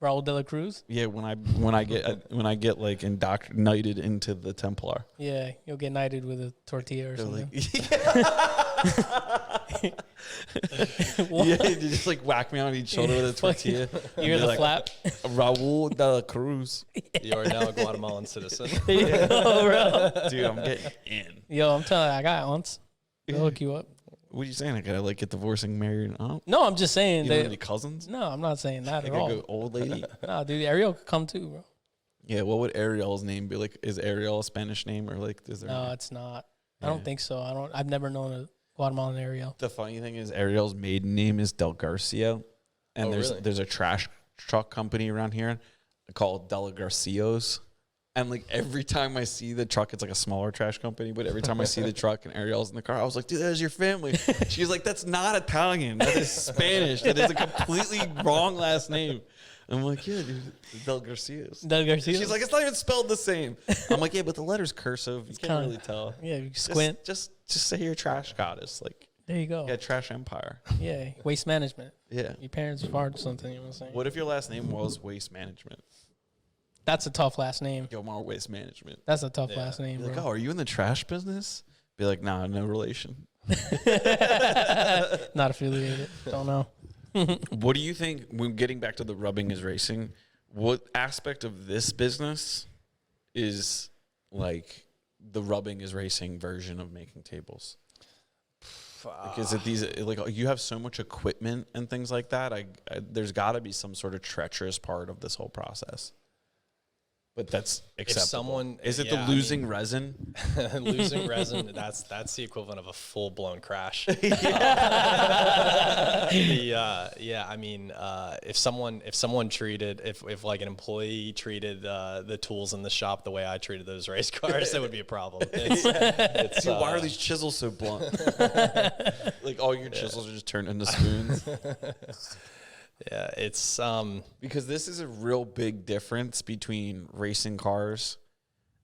Raul De La Cruz. Yeah, when I get like indoctrinated into the Templar. Yeah, you'll get knighted with a tortilla or They're something. like, yeah, they just like whack me on each shoulder with a tortilla. You hear the like, flap? Raul de la Cruz. You are now a Guatemalan citizen. Oh, bro. Dude, I'm getting in. Yo, I'm telling you, I got aunts. They'll hook you up. What are you saying? I gotta like get divorced and married? Oh, No, I'm just saying you don't have that. any cousins? No, I'm not saying that I at could all. go old lady. Nah, dude, Ariel could come too, bro. Yeah, what would Ariel's name be? Like, is Ariel a Spanish name or like is there? No, it's not. I Yeah. don't think so. I've never known a Guatemalan Ariel. The funny thing is Ariel's maiden name is Del Garcia, and Oh, there's really? there's a trash truck company around here called Del Garcios. And like every time I see the truck, it's like a smaller trash company. But every time I see the truck and Ariel's in the car, I was like, dude, that is your family. She's like, that's not Italian. That is Spanish. That is a completely wrong last name. I'm like, yeah, dude, Del Garcios. Del Garcia. She's like, it's not even spelled the same. I'm like, yeah, but the letter's cursive. You can't kinda- really tell. yeah, you squint. Just say you're trash goddess. Like, There you go. yeah, trash empire. Yeah, waste management. Yeah. Your parents farted something, you know what I'm saying? What if your last name was Waste Management? That's a tough last name. Gilmore Waste Management. That's a tough Yeah. last name, Be like, bro. oh, are you in the trash business? Be like, nah, no relation. Not affiliated. Don't know. What do you think, when getting back to the rubbing is racing, what aspect of this business is like the rubbing is racing version of making tables? Like, is it these, like, you have so much equipment and things like that? There's got to be some sort of treacherous part of this whole process. But that's If acceptable. someone Is it yeah, the losing resin? losing resin, that's the equivalent of a full blown crash. If someone treated if like an employee treated the tools in the shop the way I treated those race cars, that would be a problem. Dude, why are these chisels so blunt? Like all your chisels are just turned into spoons. Yeah, it's Because this is a real big difference between racing cars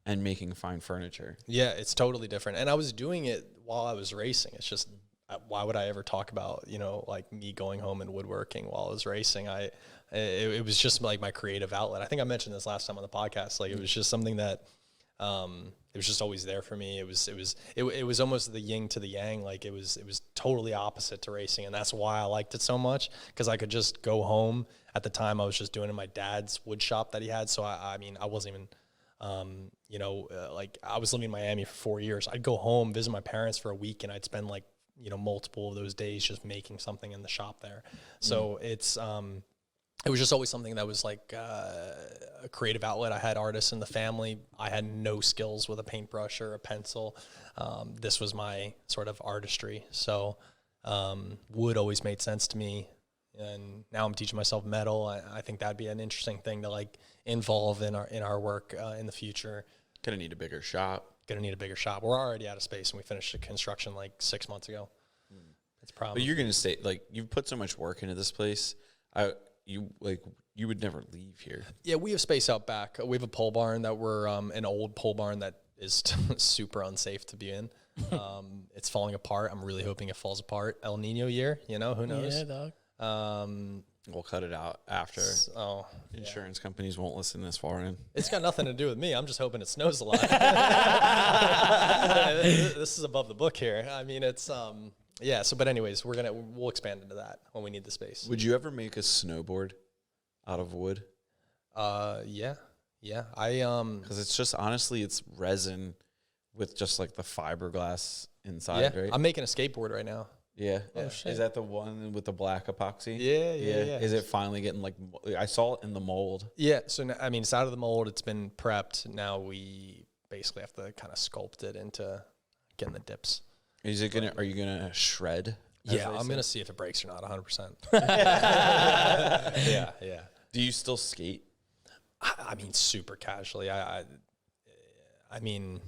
and making fine furniture. yeah, it's totally different. And I was doing it while I was racing. It's just why would I ever talk about, like me going home and woodworking while I was racing? It was just like my creative outlet. I think I mentioned this last time on the podcast. Like it was just something that it was just always there for me. It was almost the yin to the yang. Like it was totally opposite to racing, and that's why I liked it so much, because I could just go home. At the time, I was just doing it in my dad's wood shop that he had. So I wasn't even, like I was living in Miami for 4 years. I'd go home, visit my parents for a week, and I'd spend like multiple of those days just making something in the shop there. So it was just always something that was like a creative outlet. I had artists in the family. I had no skills with a paintbrush or a pencil. This was my sort of artistry. So wood always made sense to me. And now I'm teaching myself metal. I think that'd be an interesting thing to like involve in our work in the future. Gonna need a bigger shop. Gonna need a bigger shop. We're already out of space, and we finished the construction like 6 months ago. It's a problem. But you're gonna stay. Like you've put so much work into this place. You would never leave here. Yeah, we have space out back. We have a pole barn that we're an old pole barn that is super unsafe to be in. It's falling apart. I'm really hoping it falls apart. El Nino year, who knows? Yeah, dog. We'll cut it out after. Oh, Insurance companies won't listen this far in. it's got nothing to do with me. I'm just hoping it snows a lot. This is above the book here. I mean, it's yeah. So, but anyways, we'll expand into that when we need the space. Would you ever make a snowboard out of wood? Yeah. I Because it's just honestly, it's resin with just like the fiberglass inside, yeah. right? I'm making a skateboard right now. Yeah. Oh, shit. Is that the one with the black epoxy? Yeah. Is it finally getting like? I saw it in the mold. Yeah. So it's out of the mold. It's been prepped. Now we basically have to kind of sculpt it into getting the dips. Is it gonna? Are you gonna shred? Yeah, I'm gonna see if it breaks or not. 100%. Yeah. Do you still skate? I mean, super casually. I mean,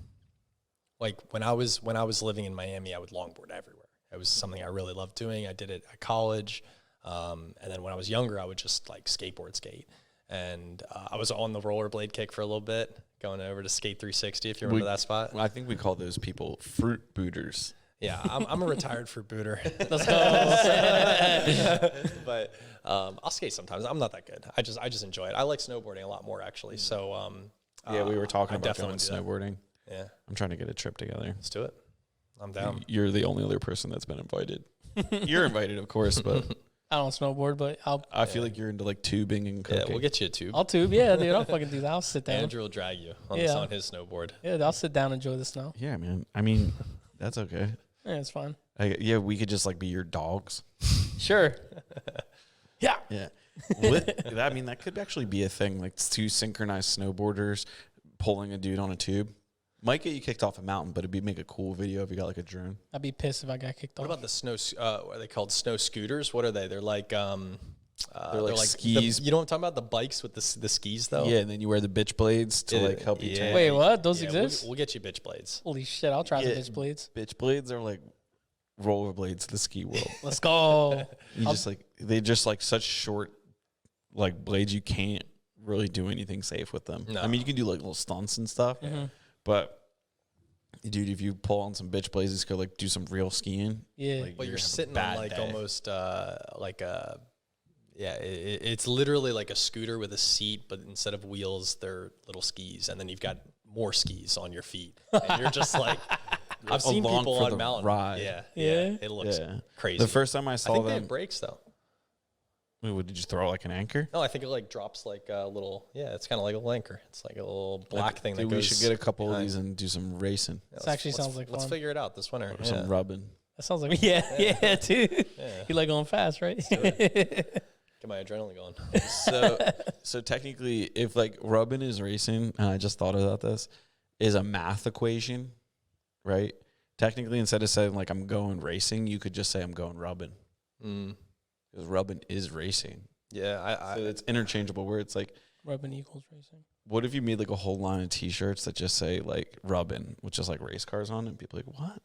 like when I was living in Miami, I would longboard everywhere. It was something I really loved doing. I did it at college, and then when I was younger, I would just like skateboard skate. And I was on the rollerblade kick for a little bit, going over to Skate 360, if you remember that spot. I think we call those people fruit booters. Yeah, I'm a retired fruit booter. Let's go. But I'll skate sometimes. I'm not that good. I just enjoy it. I like snowboarding a lot more, actually. So Yeah, we were talking I about definitely going do that. snowboarding. Yeah, I'm trying to get a trip together. let's do it. I'm down. You're the only other person that's been invited. You're invited, of course, but I don't snowboard, but I feel like you're into like tubing and cooking. Yeah, we'll get you a tube. I'll tube. Yeah, dude, I'll fucking do that. I'll sit down. Andrew will drag you on his snowboard. Yeah, I'll sit down and enjoy the snow. Yeah, man. I mean, that's okay. Yeah, it's fine. Yeah, we could just like be your dogs. Sure. Yeah. Yeah. I mean, that could actually be a thing. Like two synchronized snowboarders pulling a dude on a tube. Might get you kicked off a mountain, but it'd make a cool video if you got like a drone. I'd be pissed if I got kicked What off. about the snow? What are they called? Snow scooters? What are they? They're like They're like skis. You know what I'm talking about? The bikes with the skis, though. Yeah, and then you wear the bitch blades to like help you turn. Wait, what? Those Yeah, exist? We'll get you bitch blades. Holy shit! I'll try Yeah. the bitch blades. Bitch blades are like rollerblades to the ski world. Let's go. You just like they just like such short like blades. You can't really do anything safe with them. No. I mean, you can do like little stunts and stuff, but dude, if you pull on some bitch blades, it's go like do some real skiing. Yeah. Like, But you're gonna have a sitting on bad like day. almost like a it's literally like a scooter with a seat, but instead of wheels, they're little skis, and then you've got more skis on your feet, and you're just like. I've seen Along people for on the mountain. ride. Yeah. Yeah. It looks Yeah. crazy. The first time I I saw think they them, have brakes though. wait, what, did you throw like an anchor? No, I think it like drops like a little. Yeah, it's kind of like a little anchor. It's like a little black thing that Dude, goes. we should get a couple of behind. these and do some racing Yeah, This actually sounds like let's fun. figure it out this winter. or some rubbing. That sounds like yeah, dude. Yeah. You like going fast, right? Get my adrenaline going. So technically, if like rubbing is racing, and I just thought about this, is a math equation, right? Technically, instead of saying like I'm going racing, you could just say I'm going rubbing. Because rubbing is racing. Yeah, So it's interchangeable. Where it's like Rubbing equals racing. what if you made like a whole line of T-shirts that just say like rubbing, with just like race cars on it, and people are like, what?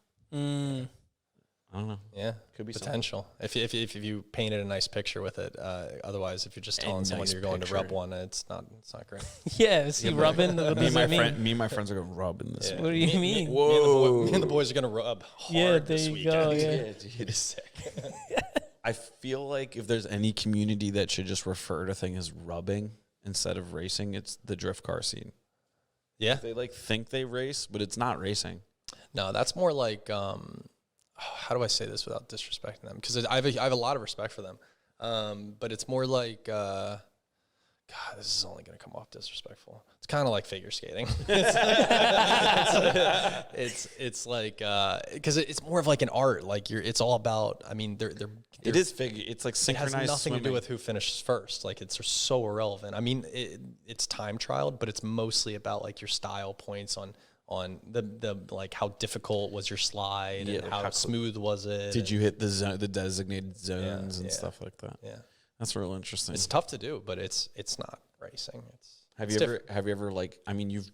I don't know. Yeah, Could be potential. If you painted a nice picture with it. Otherwise, if you're just telling someone nice you're going to rub picture. one, it's not great. Yeah, see, rubbing. What does that mean? Me and my friends are going rubbing this. Yeah. What do you mean? Me and the boys are gonna rub hard Yeah, this there you weekend. go, yeah. Dude, it's sick. I feel like if there's any community that should just refer to thing as rubbing instead of racing, it's the drift car scene. Yeah. They like think they race, but it's not racing. No, that's more like how do I say this without disrespecting them? Because I have a lot of respect for them, but it's more like God, this is only going to come off disrespectful. It's kind of like figure skating. It's like because it's more of like an art. Like it's all about. I mean, It is figure. It's like it synchronized. has nothing swimming. to do with who finishes first. Like it's so irrelevant. I mean, it's time trialed, but it's mostly about like your style points on the like how difficult was your slide and like how smooth was it. Did you hit the designated zones and yeah. stuff like that? Yeah, That's real interesting. it's tough to do, but it's not racing. Have you ever like, I mean, you've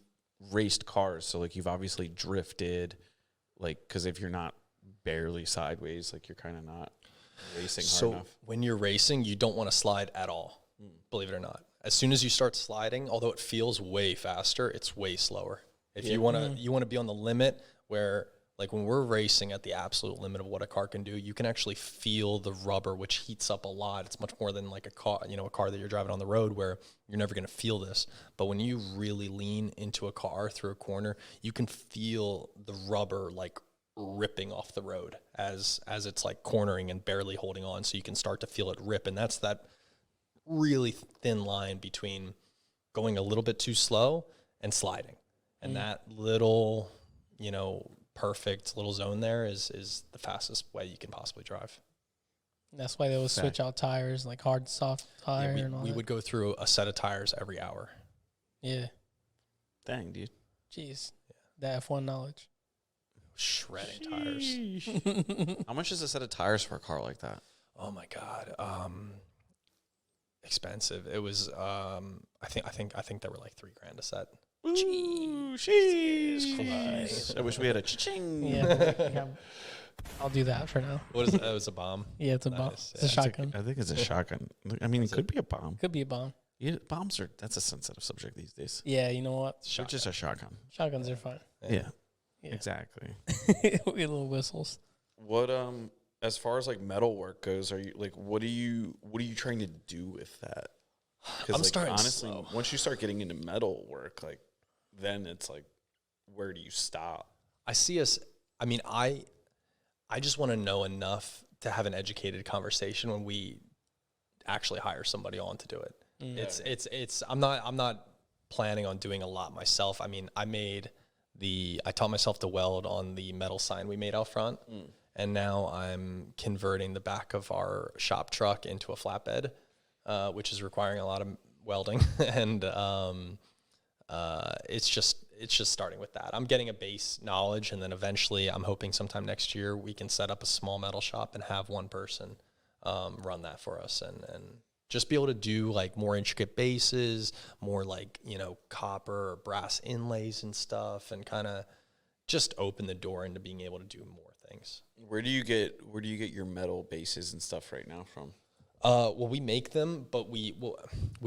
raced cars, so like you've obviously drifted, like, because if you're not barely sideways, like you're kind of not racing hard enough. When you're racing, you don't want to slide at all, believe it or not. As soon as you start sliding, although it feels way faster, it's way slower. If you want to be on the limit where, like when we're racing at the absolute limit of what a car can do, you can actually feel the rubber, which heats up a lot. It's much more than like a car that you're driving on the road where you're never going to feel this. But when you really lean into a car through a corner, you can feel the rubber like ripping off the road as it's like cornering and barely holding on. So you can start to feel it rip. And that's that really thin line between going a little bit too slow and sliding. And that little, perfect little zone there is the fastest way you can possibly drive. That's why they always switch out tires, like hard, soft tire and all We that. would go through a set of tires every hour. Yeah. Dang, dude. Jeez. That F1 knowledge. Shredding tires. How much is a set of tires for a car like that? Oh my God. Expensive. It was I think they were like $3,000 a set. Jeez Christ. I wish we had a cha-ching. Yeah. I'll do that for now. What is it? It was a bomb. Yeah, it's a bomb. Nice, It's a shotgun. I think it's a shotgun. I mean, it could be a bomb. Could be a bomb. Yeah, bombs that's a sensitive subject these days. Yeah, you know what? It's just a shotgun. Shotguns are fun. Yeah, Yeah. exactly. We get little whistles. What as far as like metal work goes, are you like what are you trying to do with that? I'm starting honestly, slow. once you start getting into metal work, like then it's like where do you stop? I see us. I mean, I just want to know enough to have an educated conversation when we actually hire somebody on to do it. It's I'm not planning on doing a lot myself. I mean, I taught myself to weld on the metal sign we made out front. And now I'm converting the back of our shop truck into a flatbed, which is requiring a lot of welding. And it's just starting with that. I'm getting a base knowledge, and then eventually I'm hoping sometime next year we can set up a small metal shop and have one person run that for us and just be able to do like more intricate bases, more like, copper or brass inlays and stuff, and kind of just open the door into being able to do more things. Where do you get your metal bases and stuff right now from? Well, we make them, but we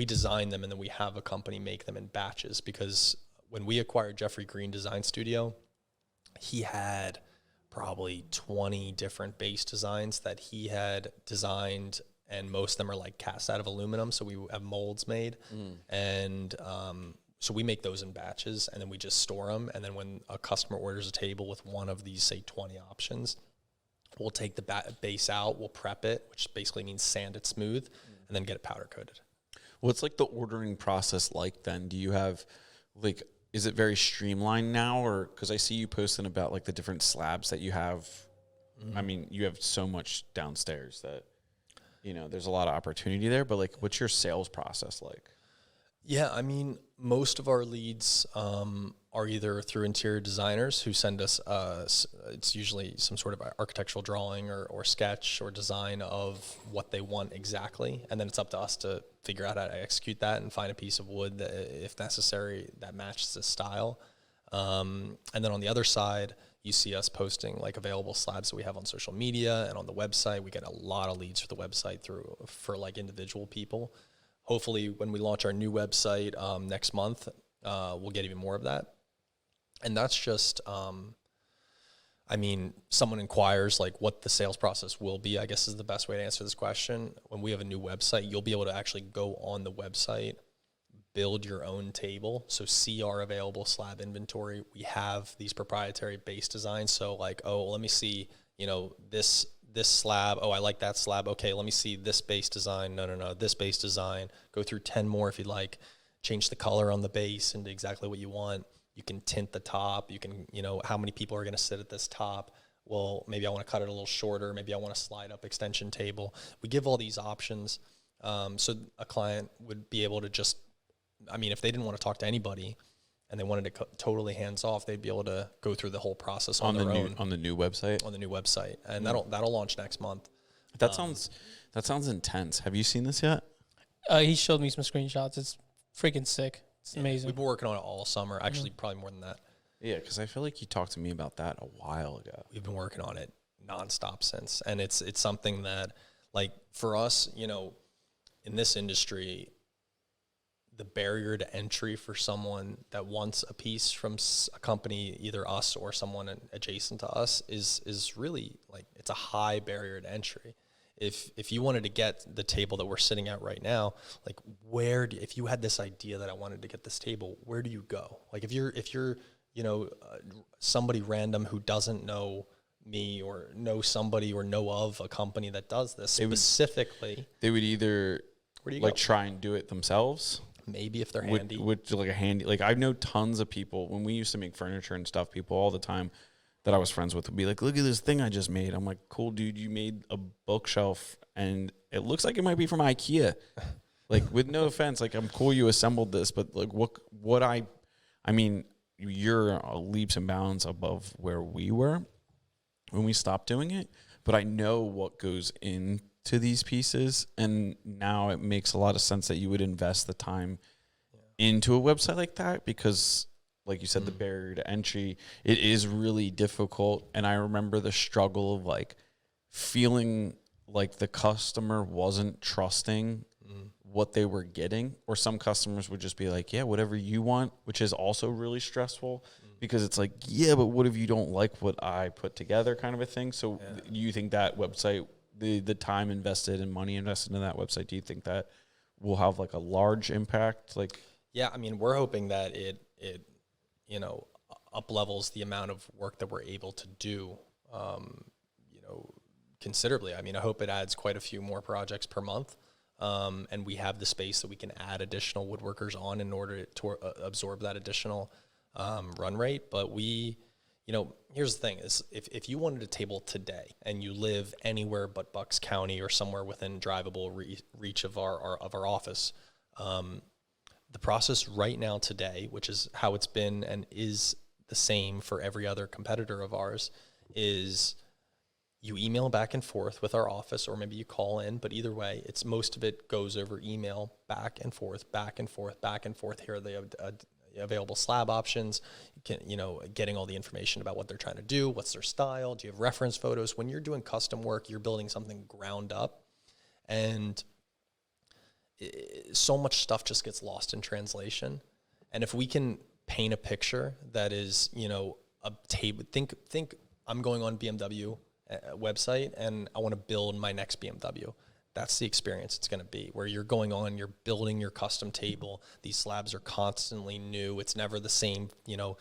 design them, and then we have a company make them in batches, because when we acquired Jeffrey Green Design Studio, he had probably 20 different base designs that he had designed, and most of them are like cast out of aluminum. So we have molds made, and so we make those in batches, and then we just store them. And then when a customer orders a table with one of these, say 20 options, we'll take the base out, we'll prep it, which basically means sand it smooth, and then get it powder coated. What's like the ordering process like then? Do you have like, is it very streamlined now? Or because I see you posting about like the different slabs that you have. I mean, you have so much downstairs that, you know, there's a lot of opportunity there, but like, what's your sales process like? Yeah, I mean, most of our leads are either through interior designers who send us, it's usually some sort of architectural drawing or sketch or design of what they want exactly. And then it's up to us to figure out how to execute that and find a piece of wood that, if necessary, that matches the style. And then on the other side, you see us posting like available slabs that we have on social media and on the website. We get a lot of leads for the website for like individual people. Hopefully, when we launch our new website next month, we'll get even more of that. And that's just, I mean, someone inquires like what the sales process will be, I guess is the best way to answer this question. When we have a new website, you'll be able to actually go on the website, build your own table. So see our available slab inventory. We have these proprietary base designs. So like, oh, let me see, you know, this slab. Oh, I like that slab. Okay, let me see this base design. No, this base design. Go through 10 more if you'd like. Change the color on the base into exactly what you want. You can tint the top. You can, you know, how many people are going to sit at this top? Well, maybe I want to cut it a little shorter. Maybe I want to slide up extension table. We give all these options. So a client would be able to just, I mean, if they didn't want to talk to anybody and they wanted to totally hands off, they'd be able to go through the whole process on their own. On the new website? On the new website. And that'll launch next month. That sounds intense. Have you seen this yet? He showed me some screenshots. It's freaking sick. It's amazing. We've been working on it all summer. Actually, probably more than that. Yeah, because I feel like you talked to me about that a while ago. We've been working on it nonstop since. And it's something that, like, for us, you know, in this industry, the barrier to entry for someone that wants a piece from a company, either us or someone adjacent to us, is really, like, it's a high barrier to entry. If you wanted to get the table that we're sitting at right now, like, if you had this idea that I wanted to get this table, where do you go? Like, if you're you know, somebody random who doesn't know me or know somebody or know of a company that does this specifically, they would either where do you like go? try and do it themselves. Maybe if they're handy. With like a handy, like I know tons of people when we used to make furniture and stuff, people all the time that I was friends with would be like, look at this thing I just made. I'm like, cool, dude, you made a bookshelf and it looks like it might be from IKEA. Like, with no offense, like, I'm cool you assembled this, but like I mean, you're leaps and bounds above where we were when we stopped doing it, but I know what goes into these pieces, and now it makes a lot of sense that you would invest the time into a website like that, because like you said, the barrier to entry, it is really difficult. And I remember the struggle of like feeling like the customer wasn't trusting what they were getting, or some customers would just be like, yeah, whatever you want, which is also really stressful because it's like, yeah, but what if you don't like what I put together, kind of a thing. So you think that website, the time invested and money invested in that website, do you think that will have like a large impact? Like, yeah, I mean, we're hoping that it you know, up levels the amount of work that we're able to do, you know, considerably. I mean, I hope it adds quite a few more projects per month. And we have the space that we can add additional woodworkers on in order to absorb that additional run rate. But we, you know, here's the thing is if you wanted a table today and you live anywhere but Bucks County or somewhere within drivable reach of our office, the process right now today, which is how it's been and is the same for every other competitor of ours, is you email back and forth with our office, or maybe you call in, but either way, it's most of it goes over email, back and forth, back and forth, back and forth. Here are the available slab options. You can, you know, getting all the information about what they're trying to do, what's their style, do you have reference photos? When you're doing custom work, you're building something ground up, and so much stuff just gets lost in translation. And if we can paint a picture that is, you know, a table, think I'm going on BMW website and I want to build my next BMW. That's the experience it's going to be, where you're going on, you're building your custom table. These slabs are constantly new. It's never the same, you know,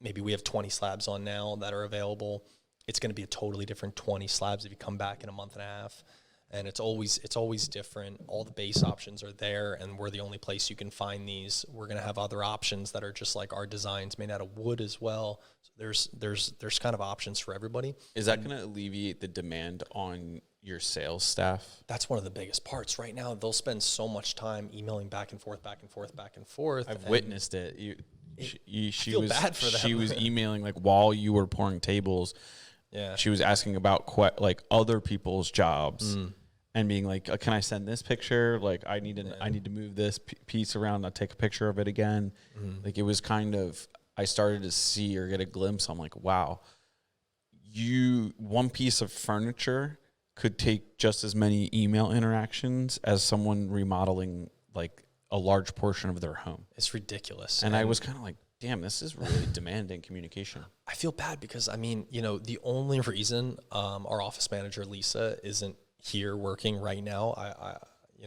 maybe we have 20 slabs on now that are available. It's going to be a totally different 20 slabs if you come back in a month and a half. and it's always different. All the base options are there, and we're the only place you can find these. We're gonna have other options that are just like our designs made out of wood as well. So there's kind of options for everybody. Is that going to alleviate the demand on your sales staff? That's one of the biggest parts. Right now, they'll spend so much time emailing back and forth. I've witnessed it. She feel bad for them. She was emailing like while you were pouring tables. Yeah, she was asking about like other people's jobs and being like, "Can I send this picture? Like, I need to move this piece around. I'll take a picture of it again." Like, it was kind of, I started to see or get a glimpse. I'm like, wow, one piece of furniture could take just as many email interactions as someone remodeling like a large portion of their home. It's ridiculous. And I was kind of like, damn, this is really demanding communication. I feel bad because, I mean, the only reason our office manager, Lisa, isn't here working right now, I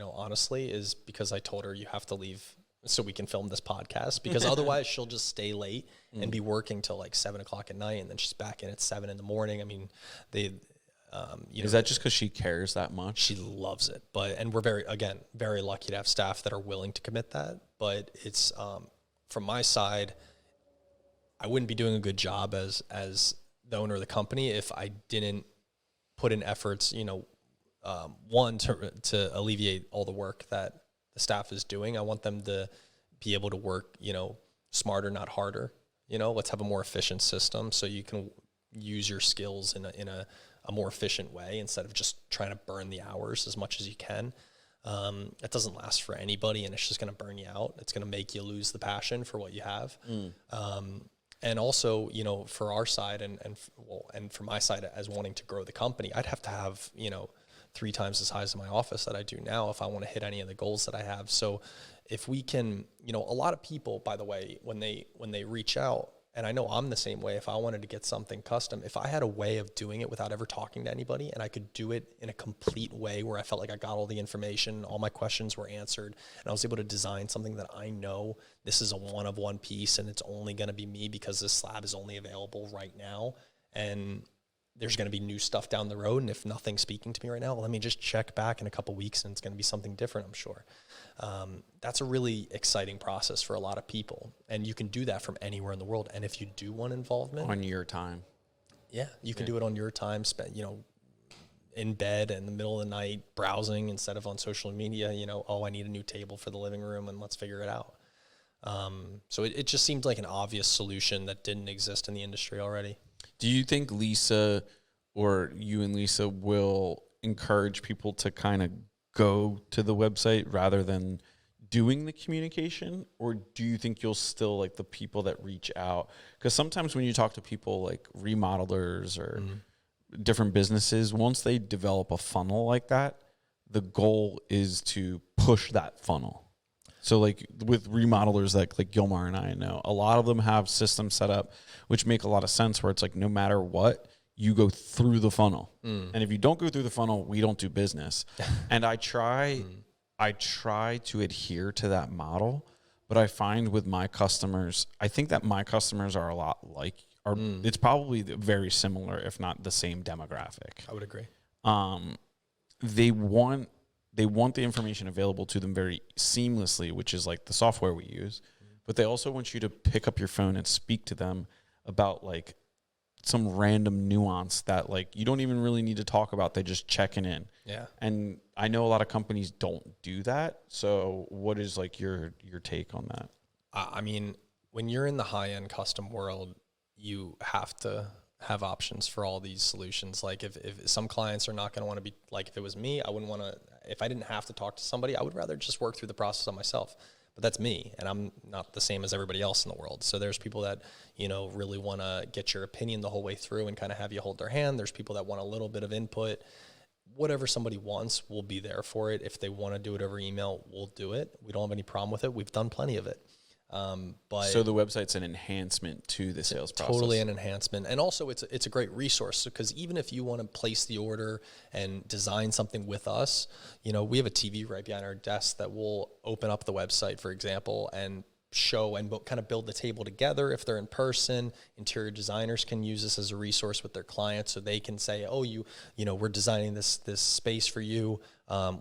honestly, is because I told her you have to leave so we can film this podcast, because otherwise she'll just stay late and be working till like 7 o'clock at night, and then she's back in at 7 in the morning. I mean, is that just because she cares that much? She loves it, and we're very lucky to have staff that are willing to commit that. But it's from my side, I wouldn't be doing a good job as the owner of the company if I didn't put in efforts. One, to alleviate all the work that the staff is doing. I want them to be able to work, smarter, not harder. Let's have a more efficient system so you can use your skills in a more efficient way instead of just trying to burn the hours as much as you can. It doesn't last for anybody, and it's just going to burn you out. It's going to make you lose the passion for what you have. And also, for our side and for my side as wanting to grow the company, I'd have to have, 3 times the size of my office that I do now if I want to hit any of the goals that I have. So if we can, a lot of people, by the way, when they reach out, and I know I'm the same way, if I wanted to get something custom, if I had a way of doing it without ever talking to anybody, and I could do it in a complete way where I felt like I got all the information, all my questions were answered, and I was able to design something that I know this is a one-of-one piece and it's only going to be me because this slab is only available right now, and there's going to be new stuff down the road, and if nothing's speaking to me right now, let me just check back in a couple weeks and it's going to be something different, I'm sure. That's a really exciting process for a lot of people, and you can do that from anywhere in the world. And if you do want involvement on your time, you can do it on your time, spent in bed in the middle of the night browsing instead of on social media. I need a new table for the living room and let's figure it out. So it just seemed like an obvious solution that didn't exist in the industry already. Do you think Lisa, or you and Lisa, will encourage people to kind of go to the website rather than doing the communication? Or do you think you'll still like the people that reach out? Because sometimes when you talk to people like remodelers or different businesses, once they develop a funnel like that, the goal is to push that funnel. So like with remodelers like Gilmar and I know, a lot of them have systems set up which make a lot of sense, where it's like no matter what, you go through the funnel. And if you don't go through the funnel, we don't do business. And I try to adhere to that model, but I find with my customers, I think that my customers are a lot like, it's probably very similar, if not the same demographic. I would agree. They want the information available to them very seamlessly, which is like the software we use, but they also want you to pick up your phone and speak to them about like some random nuance that like you don't even really need to talk about. They just checking in. Yeah. And I know a lot of companies don't do that. So what is like your take on that? I mean, when you're in the high-end custom world, you have to have options for all these solutions. Like if some clients are not going to want to be, like if it was me, I wouldn't want to, if I didn't have to talk to somebody, I would rather just work through the process on myself. But that's me, and I'm not the same as everybody else in the world. So there's people that, really want to get your opinion the whole way through and kind of have you hold their hand. There's people that want a little bit of input. Whatever somebody wants, we'll be there for it. If they want to do it over email, we'll do it. We don't have any problem with it. We've done plenty of it. But so the website's an enhancement to the sales process. Totally an enhancement. And also it's a great resource, because even if you want to place the order and design something with us, we have a TV right behind our desk that will open up the website, for example, and show and kind of build the table together if they're in person. Interior designers can use this as a resource with their clients, so they can say, oh, you know, we're designing this space for you.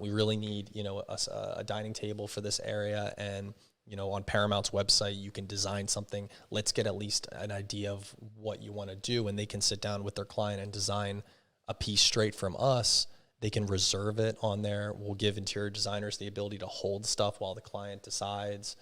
We really need, you know, a dining table for this area, and you know, on Paramount's website, you can design something. Let's get at least an idea of what you want to do, and they can sit down with their client and design a piece straight from us. They can reserve it on there. We'll give interior designers the ability to hold stuff while the client decides.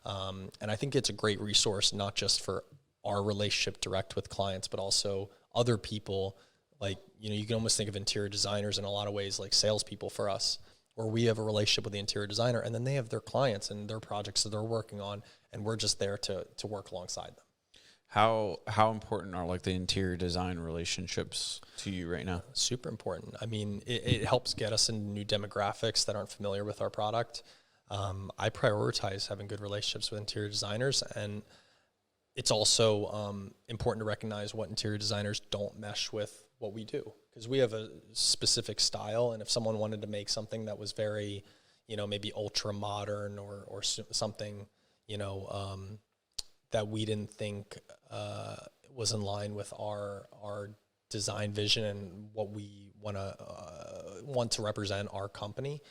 And I think it's a great resource, not just for our relationship direct with clients, but also other people. Like, you know, you can almost think of interior designers in a lot of ways like salespeople for us, where we have a relationship with the interior designer, and then they have their clients and their projects that they're working on, and we're just there to work alongside them. How important are like the interior design relationships to you right now? Super important. I mean, it helps get us into new demographics that aren't familiar with our product. I prioritize having good relationships with interior designers, and it's also important to recognize what interior designers don't mesh with what we do, because we have a specific style, and if someone wanted to make something that was very, you know, maybe ultra modern or something, you know, that we didn't think was in line with our design vision and what we want to represent our company,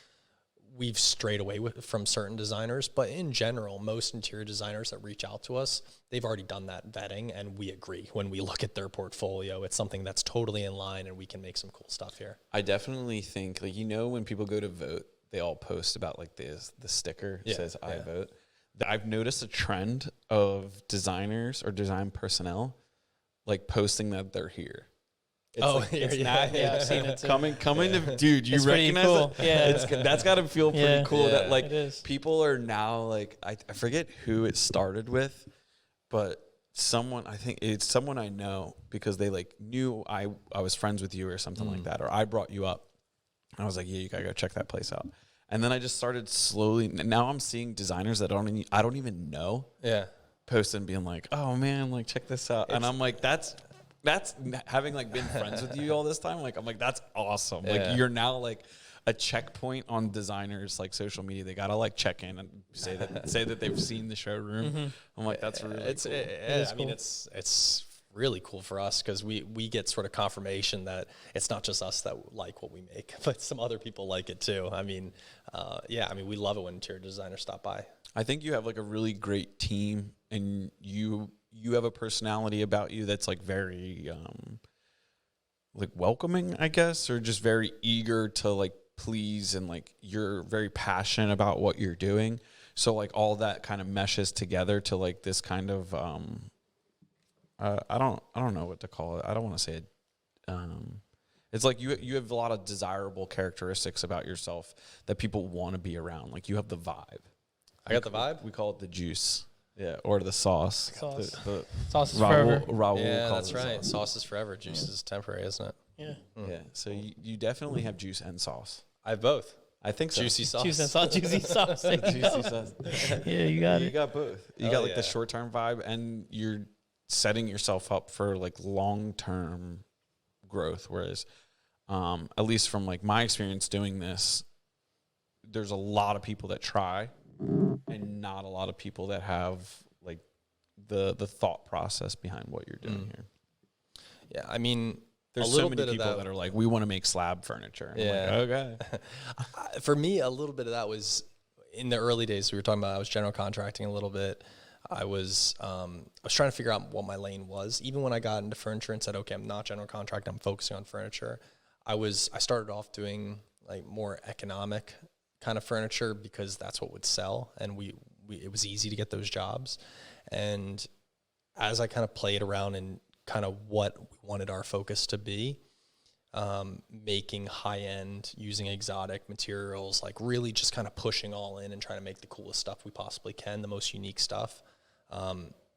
we've strayed away from certain designers. But in general, most interior designers that reach out to us, they've already done that vetting, and we agree. When we look at their portfolio, it's something that's totally in line, and we can make some cool stuff here. I definitely think, like, you know, when people go to vote, they all post about like the sticker that says I vote. I've noticed a trend of designers or design personnel like posting that they're here. It's I've seen it too. Coming to, dude, you It's pretty recognize cool. it? Yeah. That's got to feel pretty cool that like it is. people are now like, I forget who it started with, but I think it's someone I know, because they like knew I was friends with you or something like that, or I brought you up. I was like, yeah, you gotta go check that place out. And then I just started slowly. Now I'm seeing designers that I don't even know. Yeah. Posting, being like, oh man, like check this out. And I'm like, that's having like been friends with you all this time. Like, I'm like, that's awesome. Like, you're now like a checkpoint on designers like social media. They gotta like check in and say that they've seen the showroom. I'm like, that's really cool. I mean, it's really cool for us, because we get sort of confirmation that it's not just us that like what we make, but some other people like it too. I mean, we love it when interior designers stop by. I think you have like a really great team, and you have a personality about you that's like very like welcoming, I guess, or just very eager to like please, and like you're very passionate about what you're doing. So like all that kind of meshes together to like this kind of I don't know what to call it. I don't want to say it. It's like you have a lot of desirable characteristics about yourself that people want to be around. Like, you have the vibe. I got the vibe. We call it the juice. Yeah, or the sauce. The Sauce is forever. Raul Yeah, calls that's it right. Sauce is forever. Juice is temporary, isn't it? Yeah. Yeah, so you definitely have juice and sauce. I have both. I think so. Juicy sauce. Juice and sauce, juicy sauce. There you go. Juicy sauce. Yeah, you got You it. got both. You Oh, got like yeah. the short-term vibe, and you're setting yourself up for like long-term growth. Whereas, at least from like my experience doing this, there's a lot of people that try, and not a lot of people that have like the thought process behind what you're doing here. Yeah, I mean, There's a so little many bit people of that are like, we want to make slab furniture. And Yeah. I'm like, okay. For me, a little bit of that was in the early days. We were talking about, I was general contracting a little bit. I was trying to figure out what my lane was. Even when I got into furniture and said, okay, I'm not general contract, I'm focusing on furniture. I started off doing like more economic kind of furniture, because that's what would sell, and it was easy to get those jobs. And as I kind of played around and kind of what we wanted our focus to be, making high-end, using exotic materials, like really just kind of pushing all in and trying to make the coolest stuff we possibly can, the most unique stuff.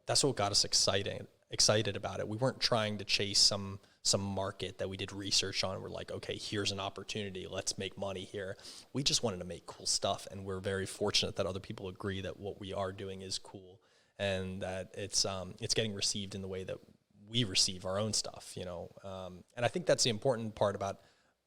That's what got us excited about it. We weren't trying to chase some market that we did research on. We're like, okay, here's an opportunity. Let's make money here. We just wanted to make cool stuff, and we're very fortunate that other people agree that what we are doing is cool, and that it's getting received in the way that we receive our own stuff, you know. And I think that's the important part about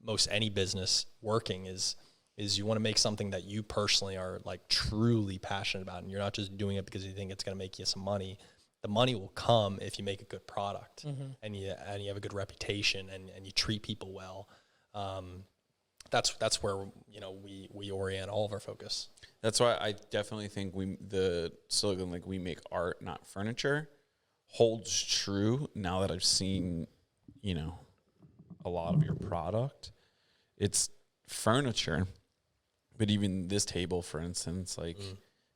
most any business working is is you want to make something that you personally are like truly passionate about, and you're not just doing it because you think it's going to make you some money. The money will come if you make a good product and you have a good reputation and you treat people well. That's where, you know, we orient all of our focus. That's why I definitely think the slogan, like, we make art, not furniture, holds true now that I've seen, you know, a lot of your product. It's furniture, but even this table, for instance, like,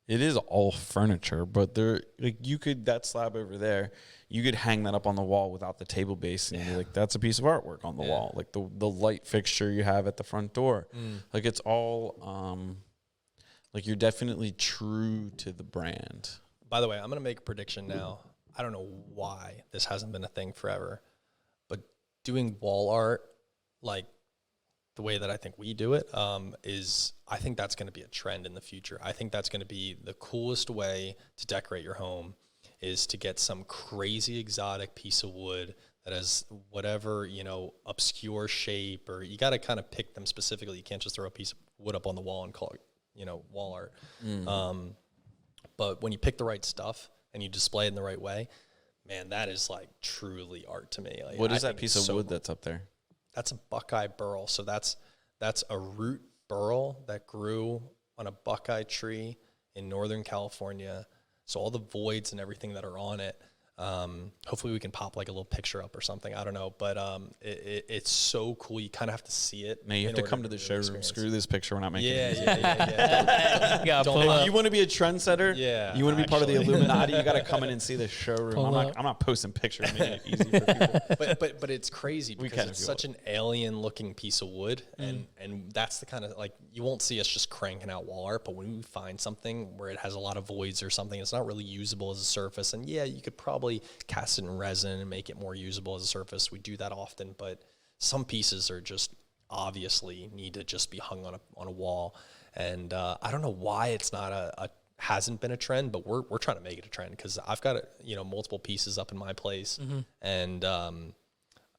it is all furniture, but there, like, you could, that slab over there, you could hang that up on the wall without the table base, and be like, that's a piece of artwork on the wall. Like the light fixture you have at the front door, like, it's all, like, you're definitely true to the brand. By the way, I'm going to make a prediction now. I don't know why this hasn't been a thing forever, but doing wall art, like the way that I think we do it, is I think that's going to be a trend in the future. I think that's going to be the coolest way to decorate your home, is to get some crazy exotic piece of wood that has whatever, you know, obscure shape, or you got to kind of pick them specifically. You can't just throw a piece of wood up on the wall and call it, you know, wall art. But when you pick the right stuff and you display it in the right way, man, that is like truly art to me. Like, what is that piece of wood that's up there? That's a buckeye burl. So that's a root burl that grew on a buckeye tree in Northern California. So all the voids and everything that are on it, hopefully we can pop like a little picture up or something. I don't know, but it's so cool. You kind of have to see it. No, you have to come to the showroom. Screw this picture. We're not making it. Yeah. You want to be a trendsetter? Yeah. You want to be part of the Illuminati? You got to come in and see the showroom. I'm not posting pictures, making it easy for people. But it's crazy because it's such an alien looking piece of wood, and that's the kind of, like, you won't see us just cranking out wall art, but when we find something where it has a lot of voids or something, it's not really usable as a surface, and you could probably cast it in resin and make it more usable as a surface. We do that often, but some pieces are just obviously need to just be hung on a wall, and I don't know why it's not hasn't been a trend, but we're trying to make it a trend, because I've got multiple pieces up in my place, and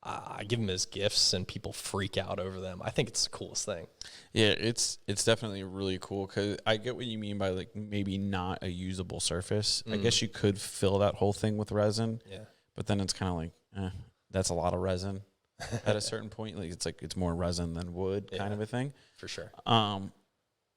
I give them as gifts and people freak out over them. I think it's the coolest thing. Yeah, it's definitely really cool, because I get what you mean by, like, maybe not a usable surface. I guess you could fill that whole thing with resin. Yeah. But then it's kind of like, that's a lot of resin at a certain point. Like, it's more resin than wood kind of a thing. For sure. I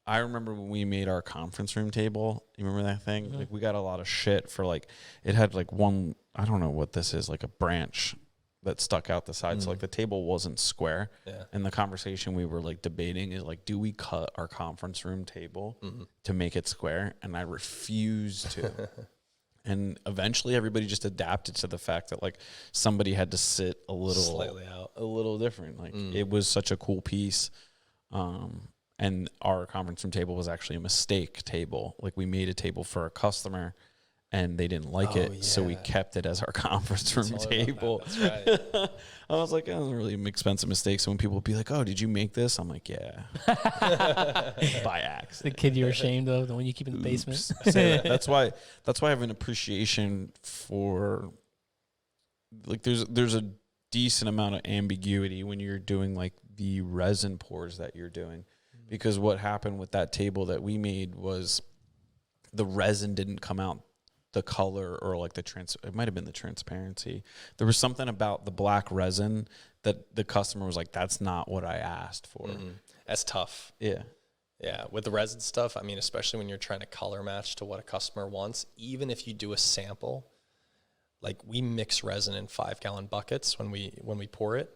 remember when we made our conference room table. You remember that thing? Like, we got a lot of shit for, like, it had like one, I don't know what this is, like a branch that stuck out the side. So, like, the table wasn't square. Yeah. And the conversation we were, like, debating is, like, do we cut our conference room table to make it square? And I refused to. And eventually everybody just adapted to the fact that, like, somebody had to sit a little slightly out, a little different. Like, it was such a cool piece. And our conference room table was actually a mistake table. Like, we made a table for a customer and they didn't like it, so we kept it as our conference room table. That's right. I was like, that was a really expensive mistake. So when people would be like, oh, did you make this? I'm like, yeah. By accident. The kid you're ashamed of, the one you keep in the basement. So that's why I have an appreciation for, like, there's a decent amount of ambiguity when you're doing, like, the resin pours that you're doing. Because what happened with that table that we made was the resin didn't come out the color, or like it might have been the transparency. There was something about the black resin that the customer was like, that's not what I asked for. That's tough. Yeah. Yeah. With the resin stuff, I mean, especially when you're trying to color match to what a customer wants, even if you do a sample, like, we mix resin in 5-gallon buckets when we pour it.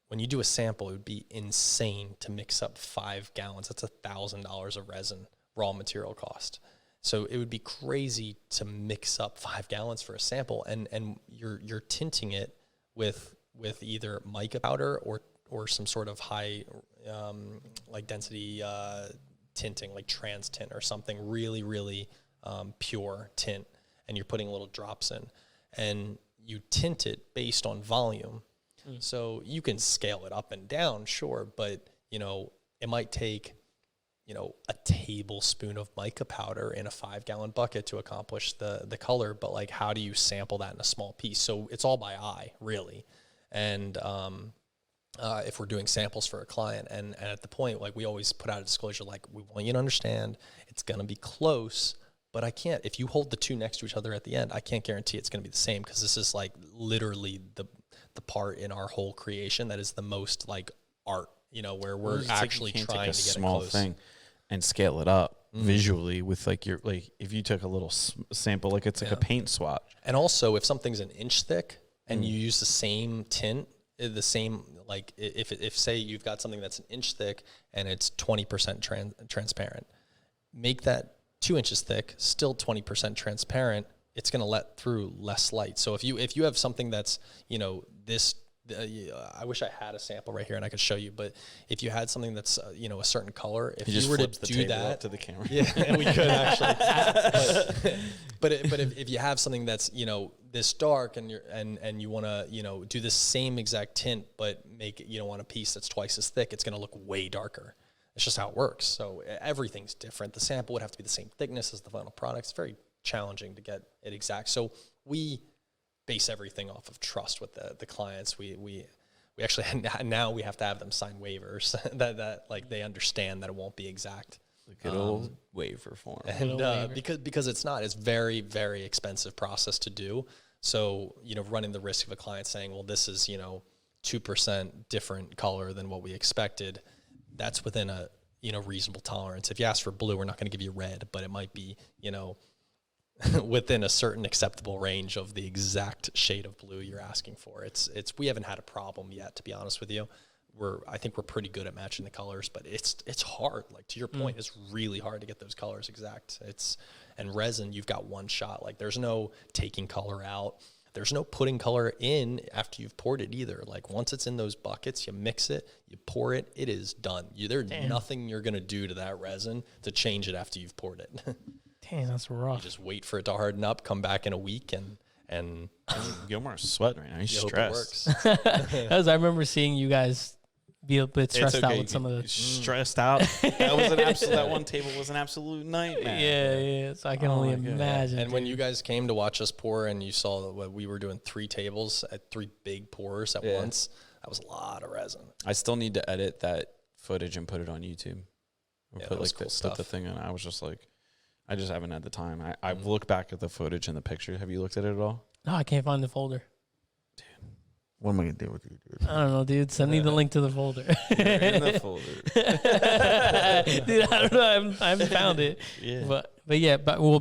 When you do a sample, it would be insane to mix up 5 gallons. That's $1,000 of resin, raw material cost. So it would be crazy to mix up 5 gallons for a sample, and you're tinting it with either mica powder or some sort of high like density tinting, like trans tint or something really, really pure tint, and you're putting little drops in, and you tint it based on volume. So you can scale it up and down, sure, but it might take a tablespoon of mica powder in a 5-gallon bucket to accomplish the color, but, like, how do you sample that in a small piece? So it's all by eye, really. And if we're doing samples for a client. And at the point, like, we always put out a disclosure, like, we want you to understand it's going to be close, but I can't, if you hold the two next to each other at the end, I can't guarantee it's going to be the same, because this is like literally the part in our whole creation that is the most like art, you know, where we're actually trying to get a small thing and scale it up visually with like your, like if you took a little sample, like it's like a paint swatch. And also, if something's an inch thick and you use the same tint, the same, like if say you've got something that's an inch thick and it's 20% transparent, make that 2 inches thick, still 20% transparent, it's going to let through less light. So if you have something that's, you know, this, I wish I had a sample right here and I could show you, but if you had something that's, you know, a certain color, if you were to do that to the camera, yeah, we could actually, but if you have something that's, you know, this dark and you want to, you know, do the same exact tint, but make it, you don't want a piece that's twice as thick, it's going to look way darker. It's just how it works. So everything's different. The sample would have to be the same thickness as the final product. It's very challenging to get it exact. So we base everything off of trust with the clients. We actually, now we have to have them sign waivers that like they understand that it won't be exact. The good old waiver form. And because it's not, it's very, very expensive process to do. So, you know, running the risk of a client saying, well, this is, you know, 2% different color than what we expected, that's within a, you know, reasonable tolerance. If you ask for blue, we're not going to give you red, but it might be, you know, within a certain acceptable range of the exact shade of blue you're asking for. We haven't had a problem yet, to be honest with you. I think we're pretty good at matching the colors, but it's hard. Like, to your point, it's really hard to get those colors exact. And resin, you've got one shot. Like, there's no taking color out. There's no putting color in after you've poured it either. Like, once it's in those buckets, you mix it, you pour it, it is done. There's nothing you're going to do to that resin to change it after you've poured it. Damn, that's rough. You just wait for it to harden up, come back in a week, and Gilmore's sweating right now. He's stressed. Because I remember seeing you guys be a bit stressed out with some of the stressed out. That was that one table was an absolute nightmare. Yeah. So I can only imagine. And when you guys came to watch us pour, and you saw that we were doing 3 tables at 3 big pours at once, that was a lot of resin. I still need to edit that footage and put it on YouTube. Put like cool stuff. Put the thing in. I was just like, I just haven't had the time. I've looked back at the footage and the picture. Have you looked at it at all? No, I can't find the folder. Dude, what am I going to do with you, dude? I don't know, dude. Send me the link to the folder. In the folder. Dude, I don't know. I haven't found it. Yeah. But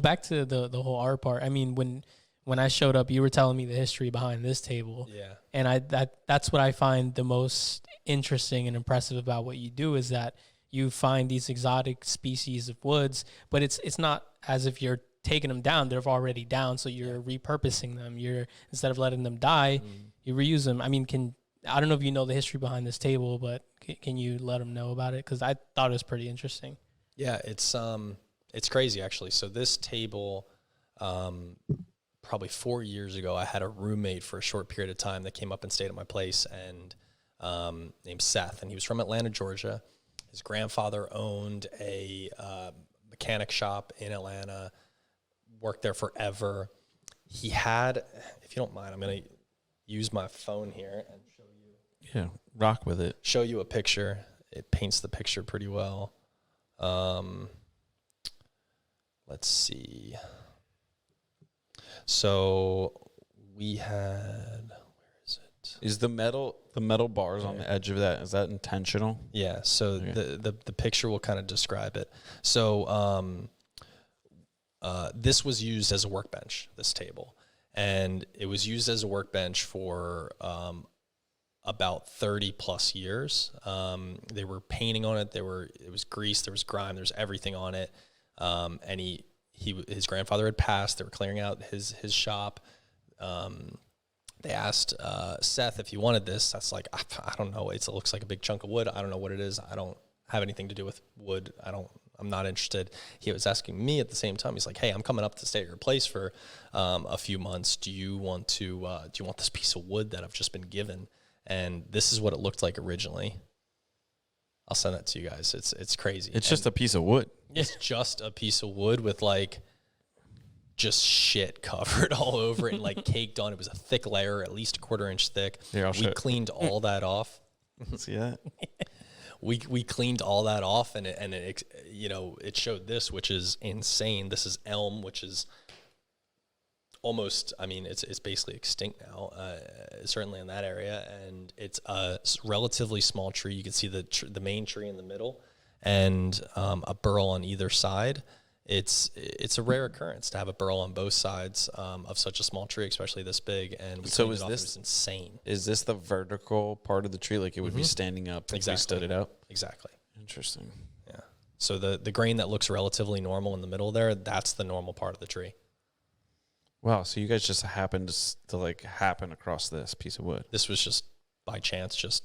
back to the whole art part. I mean, when I showed up, you were telling me the history behind this table. Yeah. And that's what I find the most interesting and impressive about what you do, is that you find these exotic species of woods, but it's not as if you're taking them down. They're already down, so you're repurposing them. Instead of letting them die, you reuse them. I mean, I don't know if you know the history behind this table, but can you let them know about it? Because I thought it was pretty interesting. Yeah, it's crazy, actually. So this table, probably 4 years ago, I had a roommate for a short period of time that came up and stayed at my place, and named Seth, and he was from Atlanta, Georgia. His grandfather owned a mechanic shop in Atlanta, worked there forever. He had, if you don't mind, I'm going to use my phone here and show you. Yeah, rock with it. Show you a picture. It paints the picture pretty well. Let's see. So we had, where is it? Is the metal bars on the edge of that, is that intentional? Yeah, so the picture will kind of describe it. So this was used as a workbench, this table. And it was used as a workbench for about 30 plus years. They were painting on it. It was grease, there was grime, there was everything on it. And his grandfather had passed. They were clearing out his shop. They asked Seth if he wanted this. That's like, I don't know. It looks like a big chunk of wood. I don't know what it is. I don't have anything to do with wood. I'm not interested. He was asking me at the same time. He's like, hey, I'm coming up to stay at your place for a few months. Do you want this piece of wood that I've just been given? And this is what it looked like originally. I'll send that to you guys. It's crazy. It's just a piece of wood. It's just a piece of wood with like just shit covered all over it and like caked on. It was a thick layer, at least a 1/4 inch thick. Here, we cleaned all that off. See that? We cleaned all that off, and it you know, it showed this, which is insane. This is elm, which is almost, I mean, it's basically extinct now, certainly in that area, and it's a relatively small tree. You can see the main tree in the middle, and a burl on either side. It's a rare occurrence to have a burl on both sides of such a small tree, especially this big. And we So cleaned is it off. this- It was insane? Is this the vertical part of the tree? Like it would be standing up if we Exactly. stood it up? Exactly. Interesting. Yeah. So the grain that looks relatively normal in the middle there, that's the normal part of the tree. Wow. So you guys just happened to like happen across this piece of wood. This was just by chance, just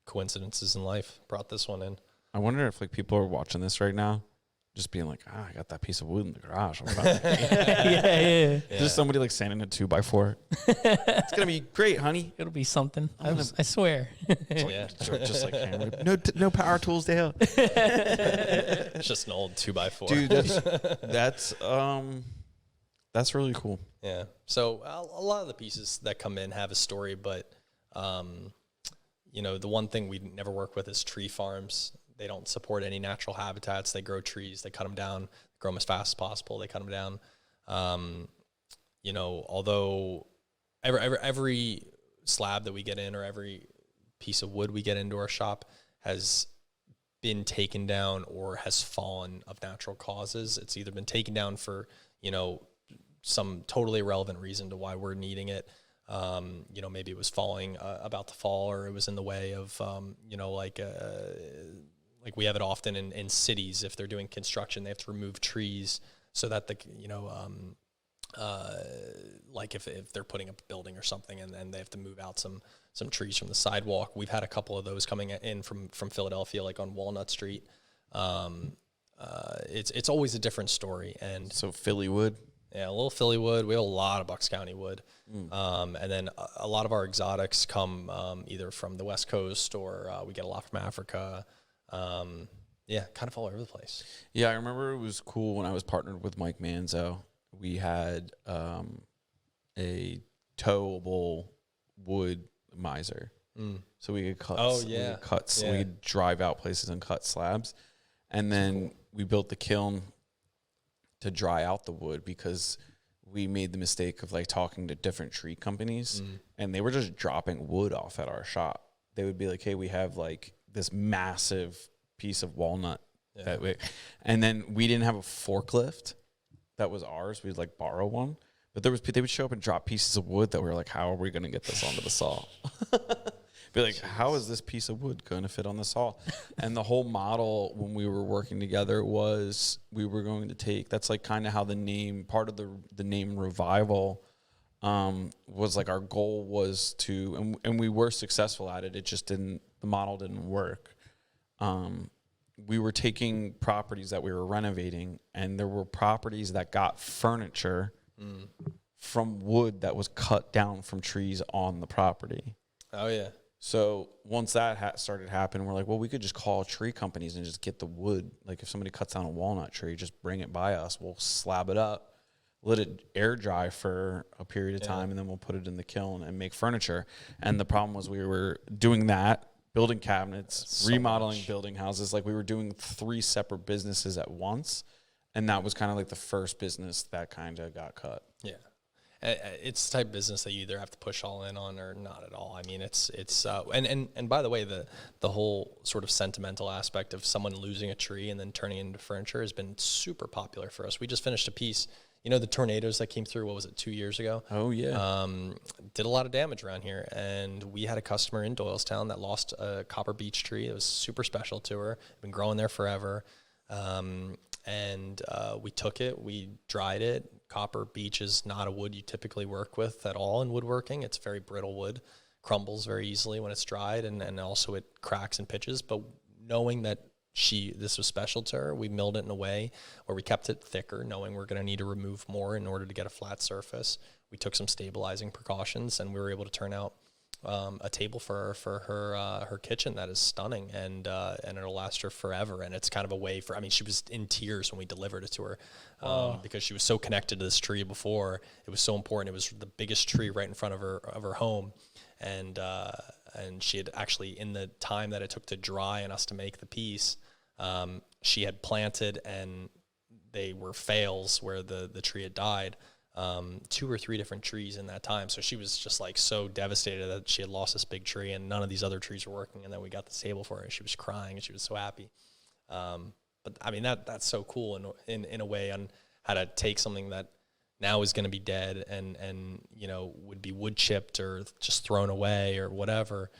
coincidences in life brought this one in. I wonder if like people are watching this right now, just being like, I got that piece of wood in the garage. I'm about to yeah. Just somebody like standing a 2x4. It's gonna be great, honey. It'll be something. I swear. Yeah. Just like hammered. No power tools, Dale. It's just an old 2x4. Dude, that's really cool. Yeah. So a lot of the pieces that come in have a story, but you know, the one thing we never work with is tree farms. They don't support any natural habitats. They grow trees. They cut them down, grow them as fast as possible. They cut them down. You know, although every slab that we get in or every piece of wood we get into our shop has been taken down or has fallen of natural causes. It's either been taken down for, you know, some totally irrelevant reason to why we're needing it. You know, maybe it was falling about to fall, or it was in the way of, you know, like we have it often in cities. If they're doing construction, they have to remove trees so that the, you know, like if they're putting up a building or something, and they have to move out some trees from the sidewalk. We've had a couple of those coming in from Philadelphia, like on Walnut Street. It's always a different story. And So Philly wood. yeah, a little Philly wood. We have a lot of Bucks County wood. And then a lot of our exotics come either from the West Coast or we get a lot from Africa. Yeah, kind of all over the place. Yeah, I remember it was cool when I was partnered with Mike Manzo. We had a towable wood miser. So we could cut. Oh, yeah. We could drive out places and cut slabs. And then we built the kiln to dry out the wood because we made the mistake of like talking to different tree companies and they were just dropping wood off at our shop. They would be like, hey, we have like this massive piece of walnut that way. And then we didn't have a forklift that was ours. We'd like borrow one, but they would show up and drop pieces of wood that we were like, how are we going to get this onto the saw? Be like, how is this piece of wood going to fit on the saw? And the whole model when we were working together was we were going to take, that's like kind of how the name, part of the name Revival was like our goal was to, and we were successful at it. It just didn't, the model didn't work. We were taking properties that we were renovating, and there were properties that got furniture from wood that was cut down from trees on the property. Oh, yeah. So once that started happening, we're like, well, we could just call tree companies and just get the wood. Like if somebody cuts down a walnut tree, just bring it by us. We'll slab it up, let it air dry for a period of time, and then we'll put it in the kiln and make furniture. And the problem was we were doing that, building cabinets, remodeling building houses. Like we were doing 3 separate businesses at once. And that was kind of like the first business that kind of got cut. Yeah. It's the type of business that you either have to push all in on or not at all. I mean, it's and by the way, the whole sort of sentimental aspect of someone losing a tree and then turning it into furniture has been super popular for us. We just finished a piece, you know, the tornadoes that came through, what was it, 2 years ago? Oh, yeah. Did a lot of damage around here. And we had a customer in Doylestown that lost a copper beech tree. It was super special to her. Been growing there forever. And we took it, we dried it. Copper beech is not a wood you typically work with at all in woodworking. It's very brittle wood, crumbles very easily when it's dried, and also it cracks and pitches. But knowing that this was special to her, we milled it in a way where we kept it thicker, knowing we're going to need to remove more in order to get a flat surface. We took some stabilizing precautions, and we were able to turn out a table for her kitchen that is stunning, and it'll last her forever. And it's kind of a way for, I mean, she was in tears when we delivered it to her because she was so connected to this tree before. It was so important. It was the biggest tree right in front of her home, and and she had actually, in the time that it took to dry and us to make the piece, she had planted, and they were fails where the tree had died, 2 or 3 different trees in that time. So she was just like so devastated that she had lost this big tree and none of these other trees were working. And then we got the table for her and she was crying and she was so happy. But I mean, that's so cool in a way, on how to take something that now is going to be dead and, you know, would be wood chipped or just thrown away or whatever,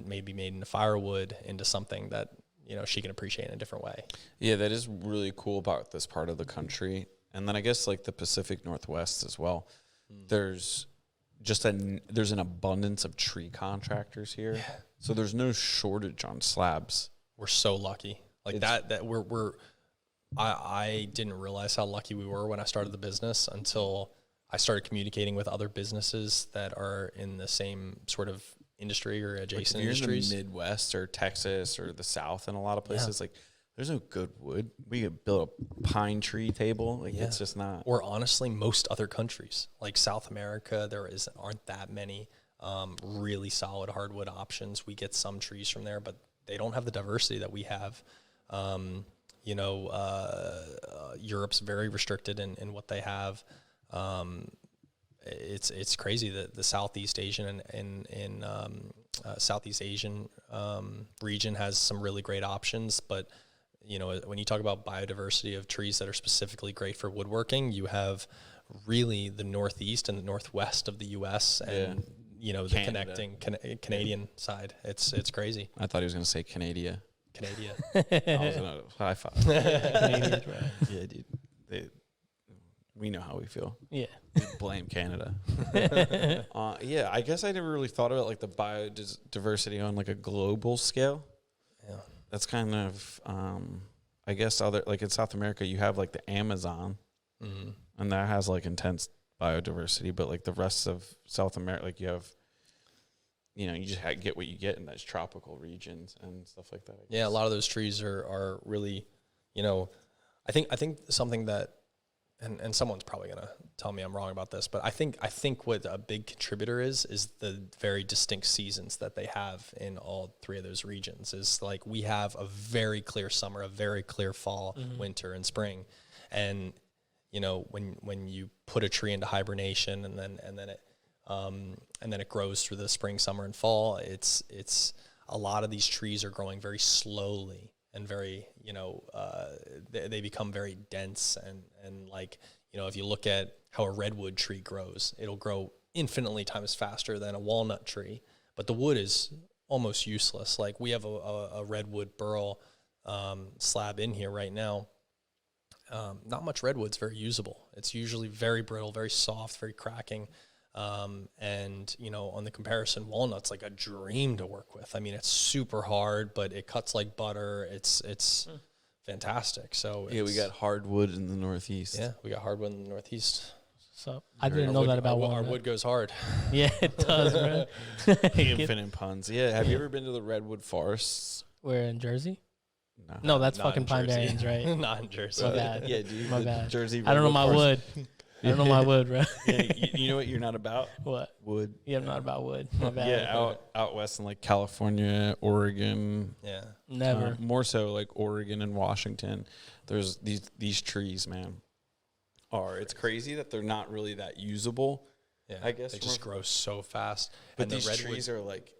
maybe made into firewood, into something that, you know, she can appreciate in a different way. Yeah, that is really cool about this part of the country. And then I guess like the Pacific Northwest as well. There's just there's an abundance of tree contractors here. Yeah. So there's no shortage on slabs. We're so lucky. Like I didn't realize how lucky we were when I started the business until I started communicating with other businesses that are in the same sort of industry or adjacent industries. In the Midwest or Texas or the South in a lot of places, like there's no good wood. We could build a pine tree table. Like it's just not. Or honestly, most other countries like South America, aren't that many really solid hardwood options. We get some trees from there, but they don't have the diversity that we have. You know, Europe's very restricted in what they have. It's crazy that the Southeast Asian and Southeast Asian region has some really great options, but you know, when you talk about biodiversity of trees that are specifically great for woodworking, you have really the Northeast and the Northwest of the U.S. and you know, the connecting Canadian side. It's crazy. I thought he was going to say Canada. I was going to high five. Canadians, right? Yeah, dude. We know how we feel. Yeah. We blame Canada. Yeah, I guess I never really thought about like the biodiversity on like a global scale. Yeah. That's kind of, I guess, like in South America, you have like the Amazon, and that has like intense biodiversity. But like the rest of South America, like you have, you know, you just get what you get in those tropical regions and stuff like that. Yeah, a lot of those trees are really, you know, I think something that, and someone's probably gonna tell me I'm wrong about this, but I think what a big contributor is the very distinct seasons that they have in all 3 of those regions. Is like we have a very clear summer, a very clear fall, winter, and spring, and you know when you put a tree into hibernation and then it grows through the spring, summer, and fall. It's a lot of these trees are growing very slowly. And very, you know, they become very dense and like, you know, if you look at how a redwood tree grows, it'll grow infinitely times faster than a walnut tree, but the wood is almost useless. Like we have a redwood burl slab in here right now. Not much redwood's very usable. It's usually very brittle, very soft, very cracking. And you know, on the comparison, walnut's like a dream to work with. I mean, it's super hard, but it cuts like butter. It's fantastic. So yeah, we got hardwood in the Northeast. Yeah, we got hardwood in the Northeast. So I didn't know that about walnut. Our wood goes hard. Yeah, it does, man. Infinite puns. Yeah, have you ever been to the redwood forests? Where in Jersey? No, that's fucking Pine Barrens, right? Not in Jersey. My bad. Yeah, dude. My bad. Jersey. I don't know my wood. I don't know my wood, bro. Yeah, you know what you're not about? What? Wood. Yeah, I'm not about wood. My bad. Yeah, out west in like California, Oregon. Yeah. Never. More so like Oregon and Washington. There's these trees, man. It's crazy that they're not really that usable. Yeah, I guess they just grow so fast. But and these the trees are like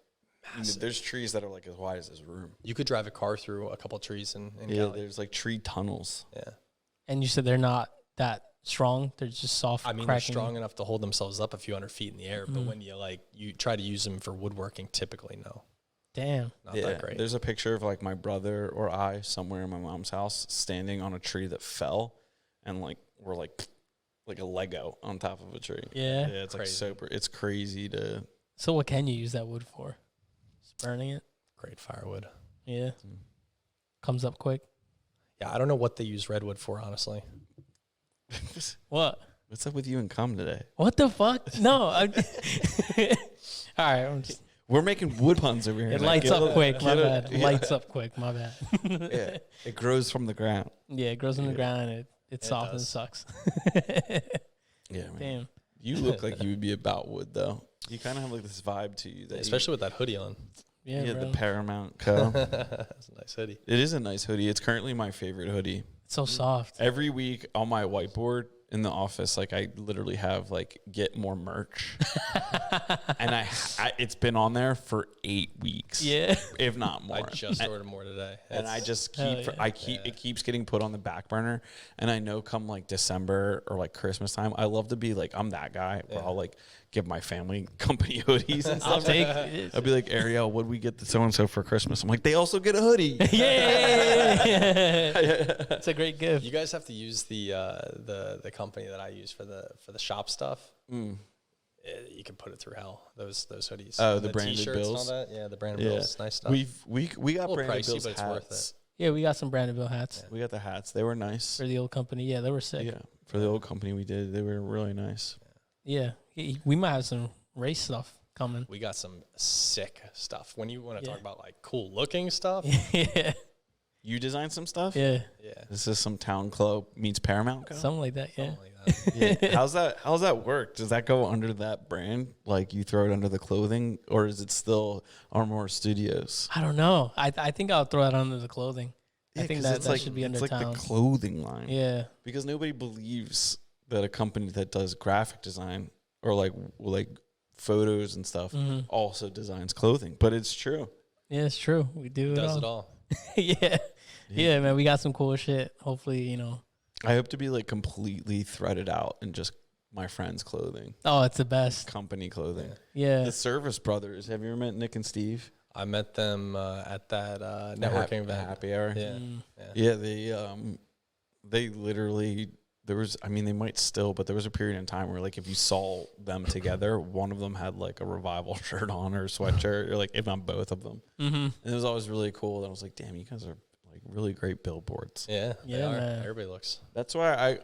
massive. There's trees that are like as wide as this room. You could drive a car through a couple of trees in Cali. There's like tree tunnels. Yeah. And you said they're not that strong. They're just soft. I mean, cracking. they're strong enough to hold themselves up a few hundred feet in the air, but when you try to use them for woodworking, typically no. Damn. Not that great. There's a picture of like my brother or I somewhere in my mom's house standing on a tree that fell, and like we're like a Lego on top of a tree. Yeah. Yeah, it's crazy. Like it's crazy to. So what can you use that wood for? Just burning it? Great firewood. Yeah. Comes up quick. Yeah, I don't know what they use redwood for, honestly. What? What's up with you and cum today? What the fuck? No. All right. We're making wood puns over here. It lights up quick. My bad. Lights up quick. My bad. Yeah. It grows from the ground. Yeah, it grows from the ground. And it's soft and sucks. Yeah, man. Damn. You look like you would be about wood, though. You kind of have like this vibe to you, that Especially with that hoodie on. Yeah, the bro. Paramount Co. That's a nice hoodie. It is a nice hoodie. It's currently my favorite hoodie. It's so soft. Every week on my whiteboard in the office, like I literally have like get more merch, and I it's been on there for 8 weeks, if not more. I just ordered more today, and I just it keeps getting put on the back burner. And I know come like December or like Christmas time, I love to be like, I'm that guy where I'll like give my family company hoodies and stuff. I'll take it. I'll be like, Ariel, what did we get the so and so for Christmas? I'm like, they also get a hoodie. Yeah. It's a great gift. You guys have to use the company that I use for the shop stuff. You can put it through hell. Those hoodies. Oh, the branded t-shirts bills. And all that. Yeah, the branded bills. Nice stuff. We got a little branded pricey, bills but it's hats. worth it. Yeah, we got some branded bill hats We got the hats. They were nice. for the old company. Yeah, they were sick. Yeah, for the old company we did. They were really nice. Yeah, we might have some race stuff coming. We got some sick stuff. When you want to talk about like cool looking stuff, Yeah, You designed some stuff? yeah, This is some town club meets Paramount Co? something like that. Yeah. something like that. Yeah. How's that work? Does that go under that brand? Like you throw it under the clothing, or is it still Armor Studios? I don't know. I think I'll throw it under the clothing. Yeah, I think 'cause that should be under it's like town. the clothing line. Yeah. Because nobody believes that a company that does graphic design or like photos and stuff also designs clothing, but it's true. Yeah, it's true. We do Does it all. Yeah. Yeah, man. We got some cool shit. Hopefully, I hope to be like completely threaded out in just my friends' clothing, Oh, it's the best. company clothing. Yeah. The Service Brothers. Have you ever met Nick and Steve? I met them at that networking event. Happy hour. Yeah. Yeah, they literally they might still, but there was a period in time where like if you saw them together, one of them had like a Revival shirt on or a sweatshirt, or like if not both of them. And it was always really cool. And I was like, damn, you guys are like really great billboards. Yeah, Yeah, they are. man. Everybody looks. That's why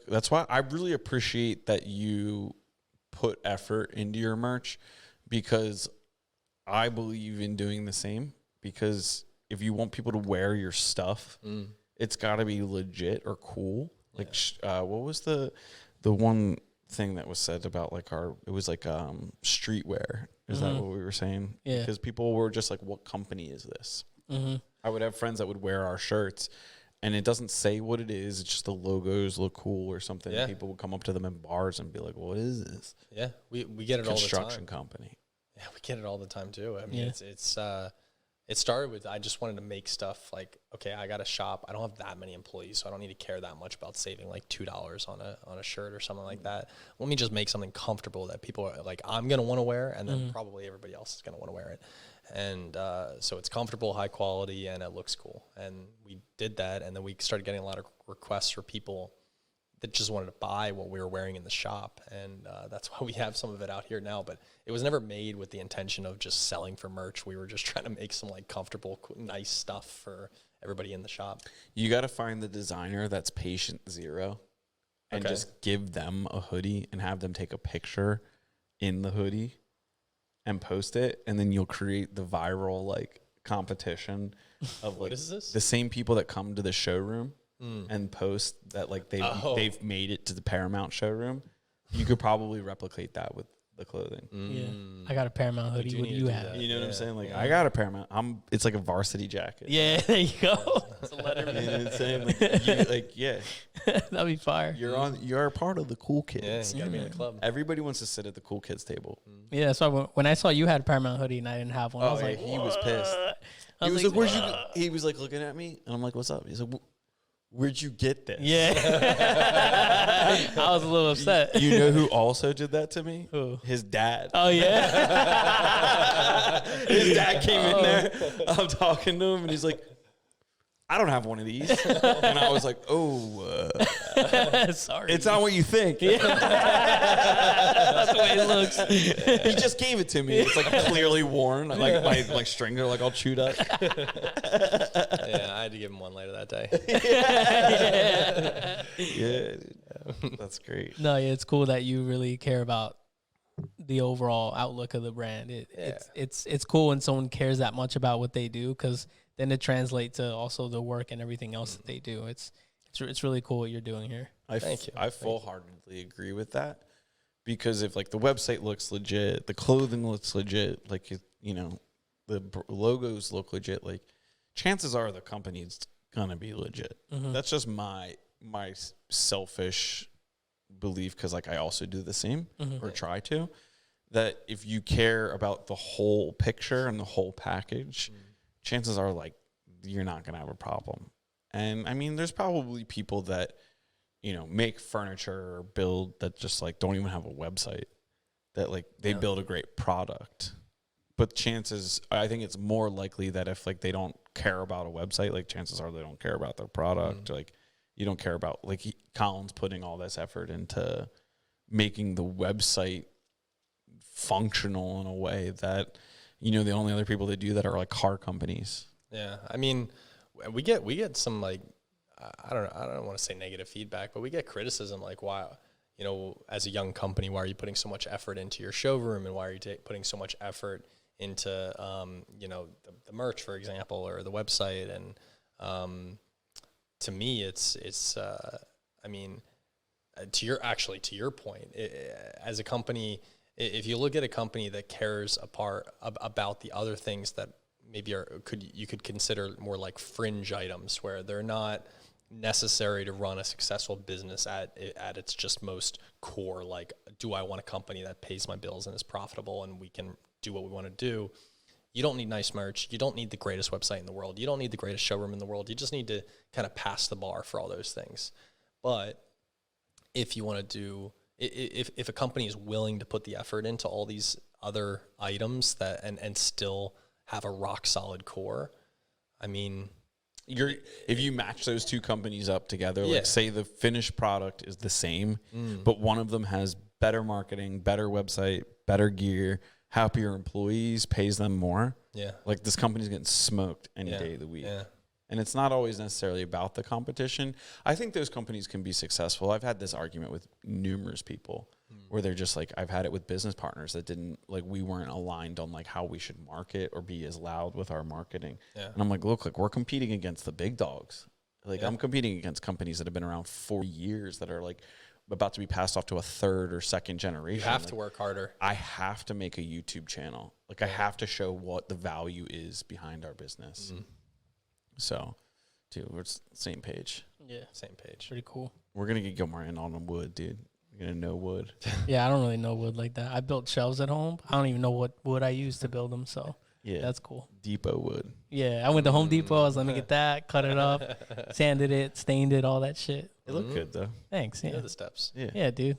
that's why I really appreciate that you put effort into your merch, because I believe in doing the same, because if you want people to wear your stuff, it's got to be legit or cool. Like, what was the one thing that was said about like it was like streetwear. Is that what we were saying? Yeah. Because people were just like, what company is this? I would have friends that would wear our shirts, and it doesn't say what it is. It's just the logos look cool or something. Yeah. People would come up to them in bars and be like, what is this? Yeah, we get it all the time. Construction company. Yeah, we get it all the time too. I mean, Yeah. it started with, I just wanted to make stuff like, okay, I got a shop. I don't have that many employees, so I don't need to care that much about saving like $2 on a shirt or something like that. Let me just make something comfortable that people are like, I'm going to want to wear, and then probably everybody else is going to want to wear it. And so it's comfortable, high quality, and it looks cool. And we did that, and then we started getting a lot of requests for people that just wanted to buy what we were wearing in the shop. And that's why we have some of it out here now. But it was never made with the intention of just selling for merch. We were just trying to make some like comfortable, nice stuff for everybody in the shop. You got to find the designer that's patient zero and just give them a hoodie and have them take a picture in the hoodie and post it. And then you'll create the viral like competition of like What is this? the same people that come to the showroom and post that like they've made it to the Paramount showroom. You could probably replicate that with the clothing. Yeah. I got a Paramount hoodie. What do you have? You know what I'm saying? Like I got a Paramount. It's like a varsity jacket. Yeah, there you go. It's a You letter. know what I'm saying? That'd be fire. You're a part of the cool kids. Yeah, you gotta be in the club. Everybody wants to sit at the cool kids table. Yeah, so when I saw you had a Paramount hoodie and I didn't have one, I was like, he was pissed. I He was was like, like, "Where'd you?" He was like looking at me, and I'm like, "What's up?" He's like, "Where'd you get this?" yeah. I was a little upset. You know who also did that to me? Who? His dad. Oh yeah. His dad came in there. I'm talking to him, and he's like, "I don't have one of these." And I was like, "Oh, Sorry. it's not what you think." That's the way it looks. He just gave it to me. It's like clearly worn. Like my like stringer, like all chewed up. Yeah, I had to give him one later that day. Yeah, that's great. No, yeah, it's cool that you really care about the overall outlook of the brand. It's cool when someone cares that much about what they do, because then it translates to also the work and everything else that they do. It's really cool what you're doing here. Thank you. I full-heartedly agree with that, Because if like the website looks legit, the clothing looks legit, like the logos look legit, like chances are the company's gonna be legit. That's just my selfish belief, because like I also do the same or try to. That if you care about the whole picture and the whole package, chances are like you're not gonna have a problem. And I mean, there's probably people that make furniture or build that just like don't even have a website, that like they build a great product. But chances, I think it's more likely that if like they don't care about a website, like chances are they don't care about their product. Like you don't care about, like Colin's putting all this effort into making the website functional in a way that, the only other people that do that are like car companies. Yeah. I mean, we get some like, I don't want to say negative feedback, but we get criticism like, why, as a young company, why are you putting so much effort into your showroom, and why are you putting so much effort into, the merch, for example, or the website? And to me, it's I mean, to your point, as a company, if you look at a company that cares about the other things that maybe you could consider more like fringe items, where they're not necessary to run a successful business at its just most core. Like, do I want a company that pays my bills and is profitable and we can do what we want to do? You don't need nice merch. You don't need the greatest website in the world. You don't need the greatest showroom in the world. You just need to kind of pass the bar for all those things. But if you want to do, if a company is willing to put the effort into all these other items that and still have a rock solid core, I mean, if you match those two companies up together, like say the finished product is the same, but one of them has better marketing, better website, better gear, happier employees, pays them more. Yeah. Like this company's getting smoked any day of the week. Yeah. And it's not always necessarily about the competition. I think those companies can be successful. I've had this argument with numerous people where they're just like, I've had it with business partners that didn't, like, we weren't aligned on like how we should market or be as loud with our marketing. Yeah. And I'm like, look, like we're competing against the big dogs. Like I'm competing against companies that have been around 40 years that are like about to be passed off to a third or second generation. You have to work harder. I have to make a YouTube channel. Like I have to show what the value is behind our business. So, dude, we're same page. Yeah, same page. Pretty cool. We're gonna get Gilmore in on the wood, dude. You're gonna know wood. Yeah, I don't really know wood like that. I built shelves at home. I don't even know what wood I use to build them. So yeah, that's cool. Depot wood. Yeah, I went to Home Depot. I was, let me get that, cut it up, sanded it, stained it, all that shit. It looked good though. Thanks. Yeah, you know the steps. Yeah, dude.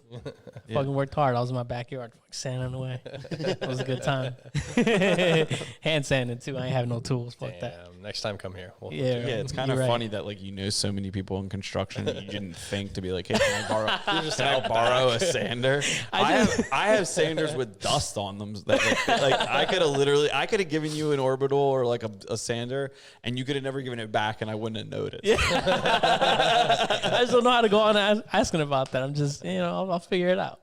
Fucking worked hard. I was in my backyard, sanding away. It was a good time. Hand sanding too. I ain't have no tools. Fuck that. Next time, come here. It's kind of funny that like so many people in construction that you didn't think to be like, hey, can I borrow a sander? I have sanders with dust on them that like I could have given you an orbital or like a sander, and you could have never given it back, and I wouldn't have noticed. Yeah. I just don't know how to go on asking about that. I'm just, I'll figure it out.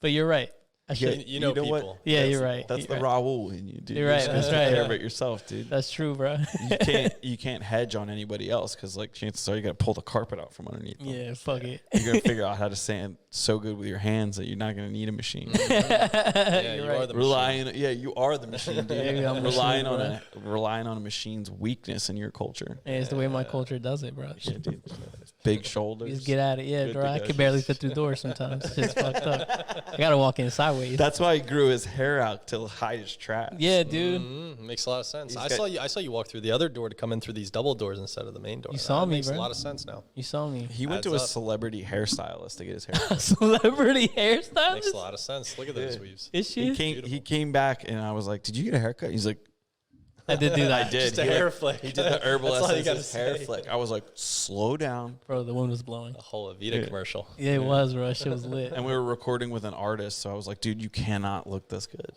But you're right. I should. You know people. What? Yeah, you're right. That's you're the Raul in you, dude. You're right. That's right. Care about yourself, dude. That's true, bro. You can't hedge on anybody else because like chances are you got to pull the carpet out from underneath them. Yeah, fuck it. You're gonna figure out how to sand so good with your hands that you're not gonna need a machine. Yeah, you're right. You are the machine, dude. Relying on a machine's weakness in your culture. Yeah, it's the way my culture does it, bro. Yeah, dude. Big shoulders. Just get at it. Yeah, bro. I can barely fit through doors sometimes. It's just fucked up. I gotta walk in sideways. That's why he grew his hair out to hide his traps. Yeah, dude. Makes a lot of sense. I saw you walk through the other door to come in through these double doors instead of the main door. You saw me, makes bro. A lot of sense now. You saw me. He went to a celebrity hairstylist to get his hair done. Celebrity hairstylist? Makes a lot of sense. Look at those weaves. Is she? He came back and I was like, "Did you get a haircut?" He's like, I did do that. I did. Just a hair flick. He did the herbal essence hair flick. I was like, slow down. Bro, the wind was blowing. A whole Avita commercial. Yeah, it was, bro. Shit was lit. And we were recording with an artist, so I was like, dude, you cannot look this good.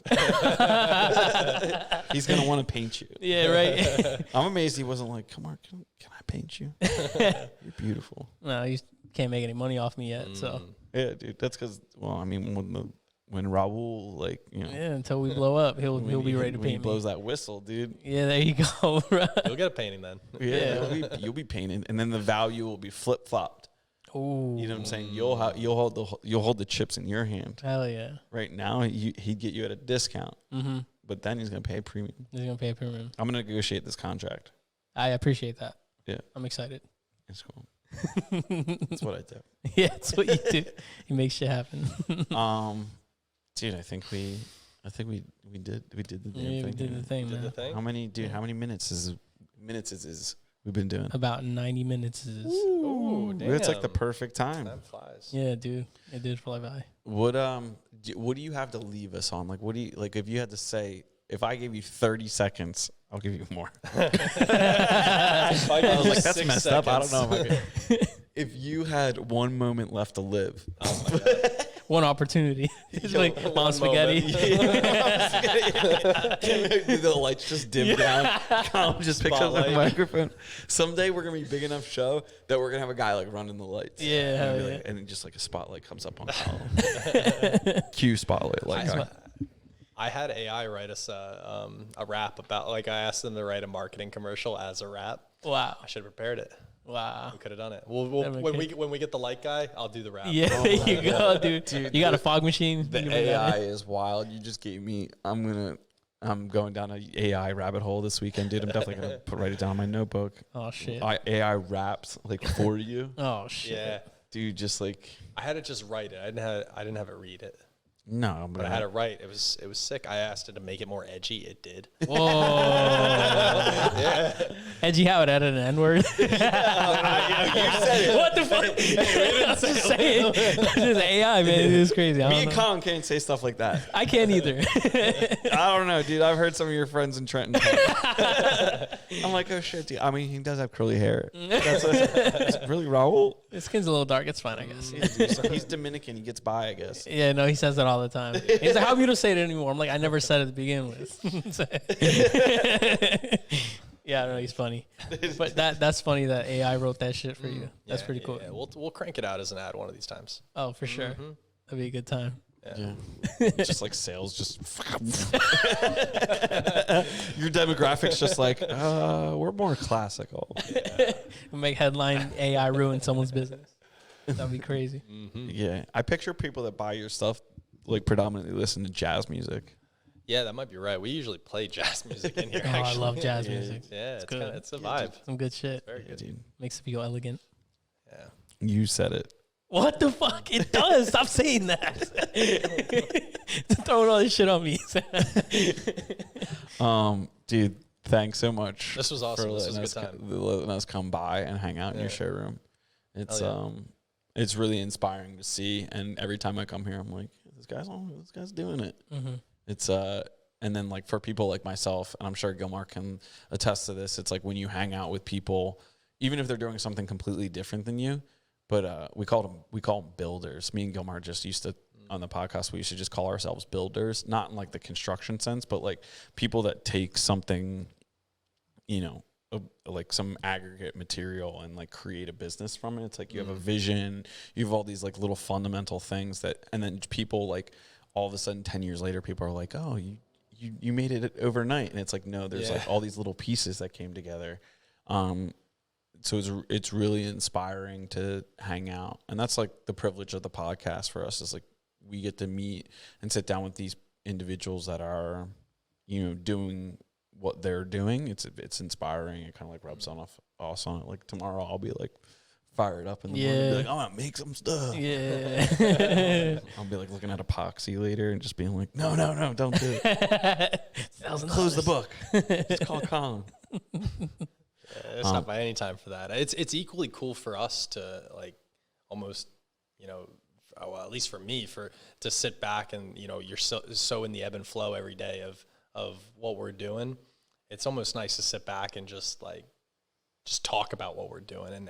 He's going to want to paint you. Yeah, right. I'm amazed he wasn't like, come on, can I paint you? You're beautiful. No, you can't make any money off me yet, so. Yeah, dude. That's because, when Raul, until we blow up, he'll be ready to paint me. He blows that whistle, dude. Yeah, there you go, bro. You'll get a painting then. Yeah. You'll be painted, and then the value will be flip-flopped. Ooh. You know what I'm saying? You'll hold the chips in your hand. Hell yeah. Right now, he'd get you at a discount, Mm-hmm. but then he's gonna pay a premium. He's gonna pay a premium. I'm gonna negotiate this contract. I appreciate that. Yeah, I'm excited. it's cool. That's what I do. Yeah, that's what you do. You make shit happen. Dude, I think we did the damn Yeah, thing. we did the thing, Did man. the thing. How many minutes is we've been doing? About 90 minutes is. Ooh, damn. It's like the perfect time. Time flies. Yeah, dude. It did fly by. What do you have to leave us on? Like, what do you like? If you had to say, if I gave you 30 seconds, I'll give you more. I I was like, that's 6 messed up. I don't seconds. know. If, I could. If you had one moment left to live, Oh my God. One opportunity. It's like one Mom Spaghetti. the lights just dim down. Colin just picks up the Spotlight. microphone. Someday we're gonna be big enough show that we're gonna have a guy like running the lights. Yeah, and, hell it'll be yeah. like, and then just like a spotlight comes up on Colin. Cue spotlight. Like I had AI write us a rap about, like, I asked them to write a marketing commercial as a rap. Wow. I should have prepared it. Wow. We could have done it. We'll That'd when be we get the light guy, I'll do the rap. Yeah, there you go, dude. You got a fog machine? the You can bring that AI in. is wild. You just gave me. I'm going down an AI rabbit hole this weekend, dude. I'm definitely gonna write it down in my notebook. Oh, shit. AI raps like for you, Oh, shit. Yeah. dude. Just like I had to just write it. I didn't have it read it, no, but I had it write. It was sick. I asked it to make it more edgy. It did. Whoa. Edgy how it added an N-word. You said it. What the fuck? I'm just saying. This is AI, man. It is crazy. I Me don't and know. Colin can't say stuff like that. I can't either. I don't know, dude. I've heard some of your friends in Trenton talk. I'm like, oh shit, dude. I mean, he does have curly hair. That's really Raul. His skin's a little dark. It's fine, I guess. He's Dominican. He gets by, I guess. Yeah, no, he says that all the time. He's like, how come you don't say it anymore? I'm like, I never said it to begin with. Yeah, I don't know. He's funny. But that's funny that AI wrote that shit for you. That's Yeah, pretty cool. Yeah. We'll crank it out as an ad one of these times. Oh, for sure. That'd be a good time. Yeah. Just like sales, just your demographics, just like we're more classical. Make headline AI ruin someone's business. That'd be crazy. Yeah, I picture people that buy your stuff like predominantly listen to jazz music. Yeah, that might be right. We usually play jazz music in here. Oh, I actually. love jazz music. Yeah, it's good. a vibe. Some good shit. Very good. Dude, Makes it feel elegant. Yeah. you said it. What the fuck? It does. Stop saying that. Throwing all this shit on me. Dude, thanks so much. This was awesome. This was a good time. Letting us come by and hang out in your showroom. It's Hell it's really inspiring to see. And every time I come here, I'm like, this guy's doing it. Mm-hmm. It's and then like for people like myself, and I'm sure Gilmar can attest to this. It's like when you hang out with people, even if they're doing something completely different than you, but we call them builders. Me and Gilmar just used to on the podcast. We used to just call ourselves builders, not in like the construction sense, but like people that take something, you know, like some aggregate material and like create a business from it. It's like you have a vision, you have all these like little fundamental things that, and then people like all of a sudden 10 years later, people are like, oh, you made it overnight. And it's like, no, there's like all these little pieces that came together. So it's really inspiring to hang out. And that's like the privilege of the podcast for us is like, we get to meet and sit down with these individuals that are, you know, doing what they're doing. It's inspiring. It kind of like rubs on us on it. Like tomorrow I'll be like fired up in the morning. Be like, I'm gonna make some stuff. Yeah. I'll be like looking at epoxy later and just being like, no, don't do it. Close the book. Just call Colin. Stop by any time for that. It's equally cool for us to like almost, you know, well, at least for me, to sit back and, you know, you're so in the ebb and flow every day of what we're doing. It's almost nice to sit back and just talk about what we're doing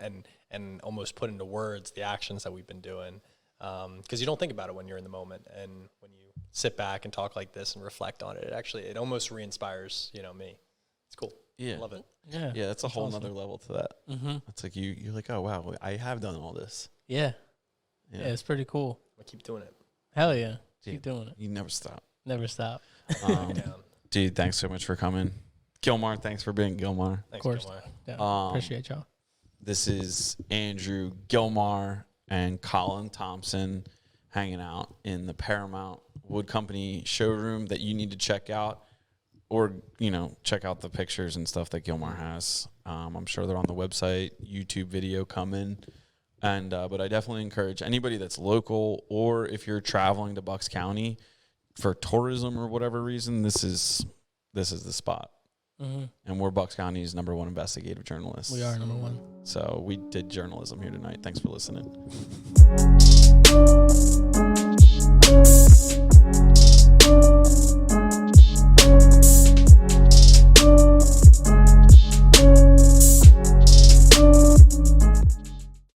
and almost put into words the actions that we've been doing. Because you don't think about it when you're in the moment, and when you sit back and talk like this and reflect on it, it almost re-inspires, you know, me. It's cool. Yeah. I love it. Yeah. Yeah, that's a whole awesome. nother level to that. Mm-hmm. It's like you're like, oh wow, I have done all this. Yeah. Yeah. Yeah, it's pretty cool. I keep doing it. Hell yeah. Dude, Keep doing it. You never stop. Never stop. Um, Down. dude, thanks so much for coming. Gilmar, thanks for being Gilmar. Thanks, course. Gilmar. Yeah. Appreciate y'all. This is Andrew Gilmar. and Colin Thompson hanging out in the Paramount Wood Company showroom that you need to check out, or, check out the pictures and stuff that Gilmar has. I'm sure they're on the website, YouTube video coming. And but I definitely encourage anybody that's local, or if you're traveling to Bucks County for tourism or whatever reason, this is the spot. Mm-hmm. And we're Bucks County's #1 investigative journalists. We are #1. So we did journalism here tonight. Thanks for listening.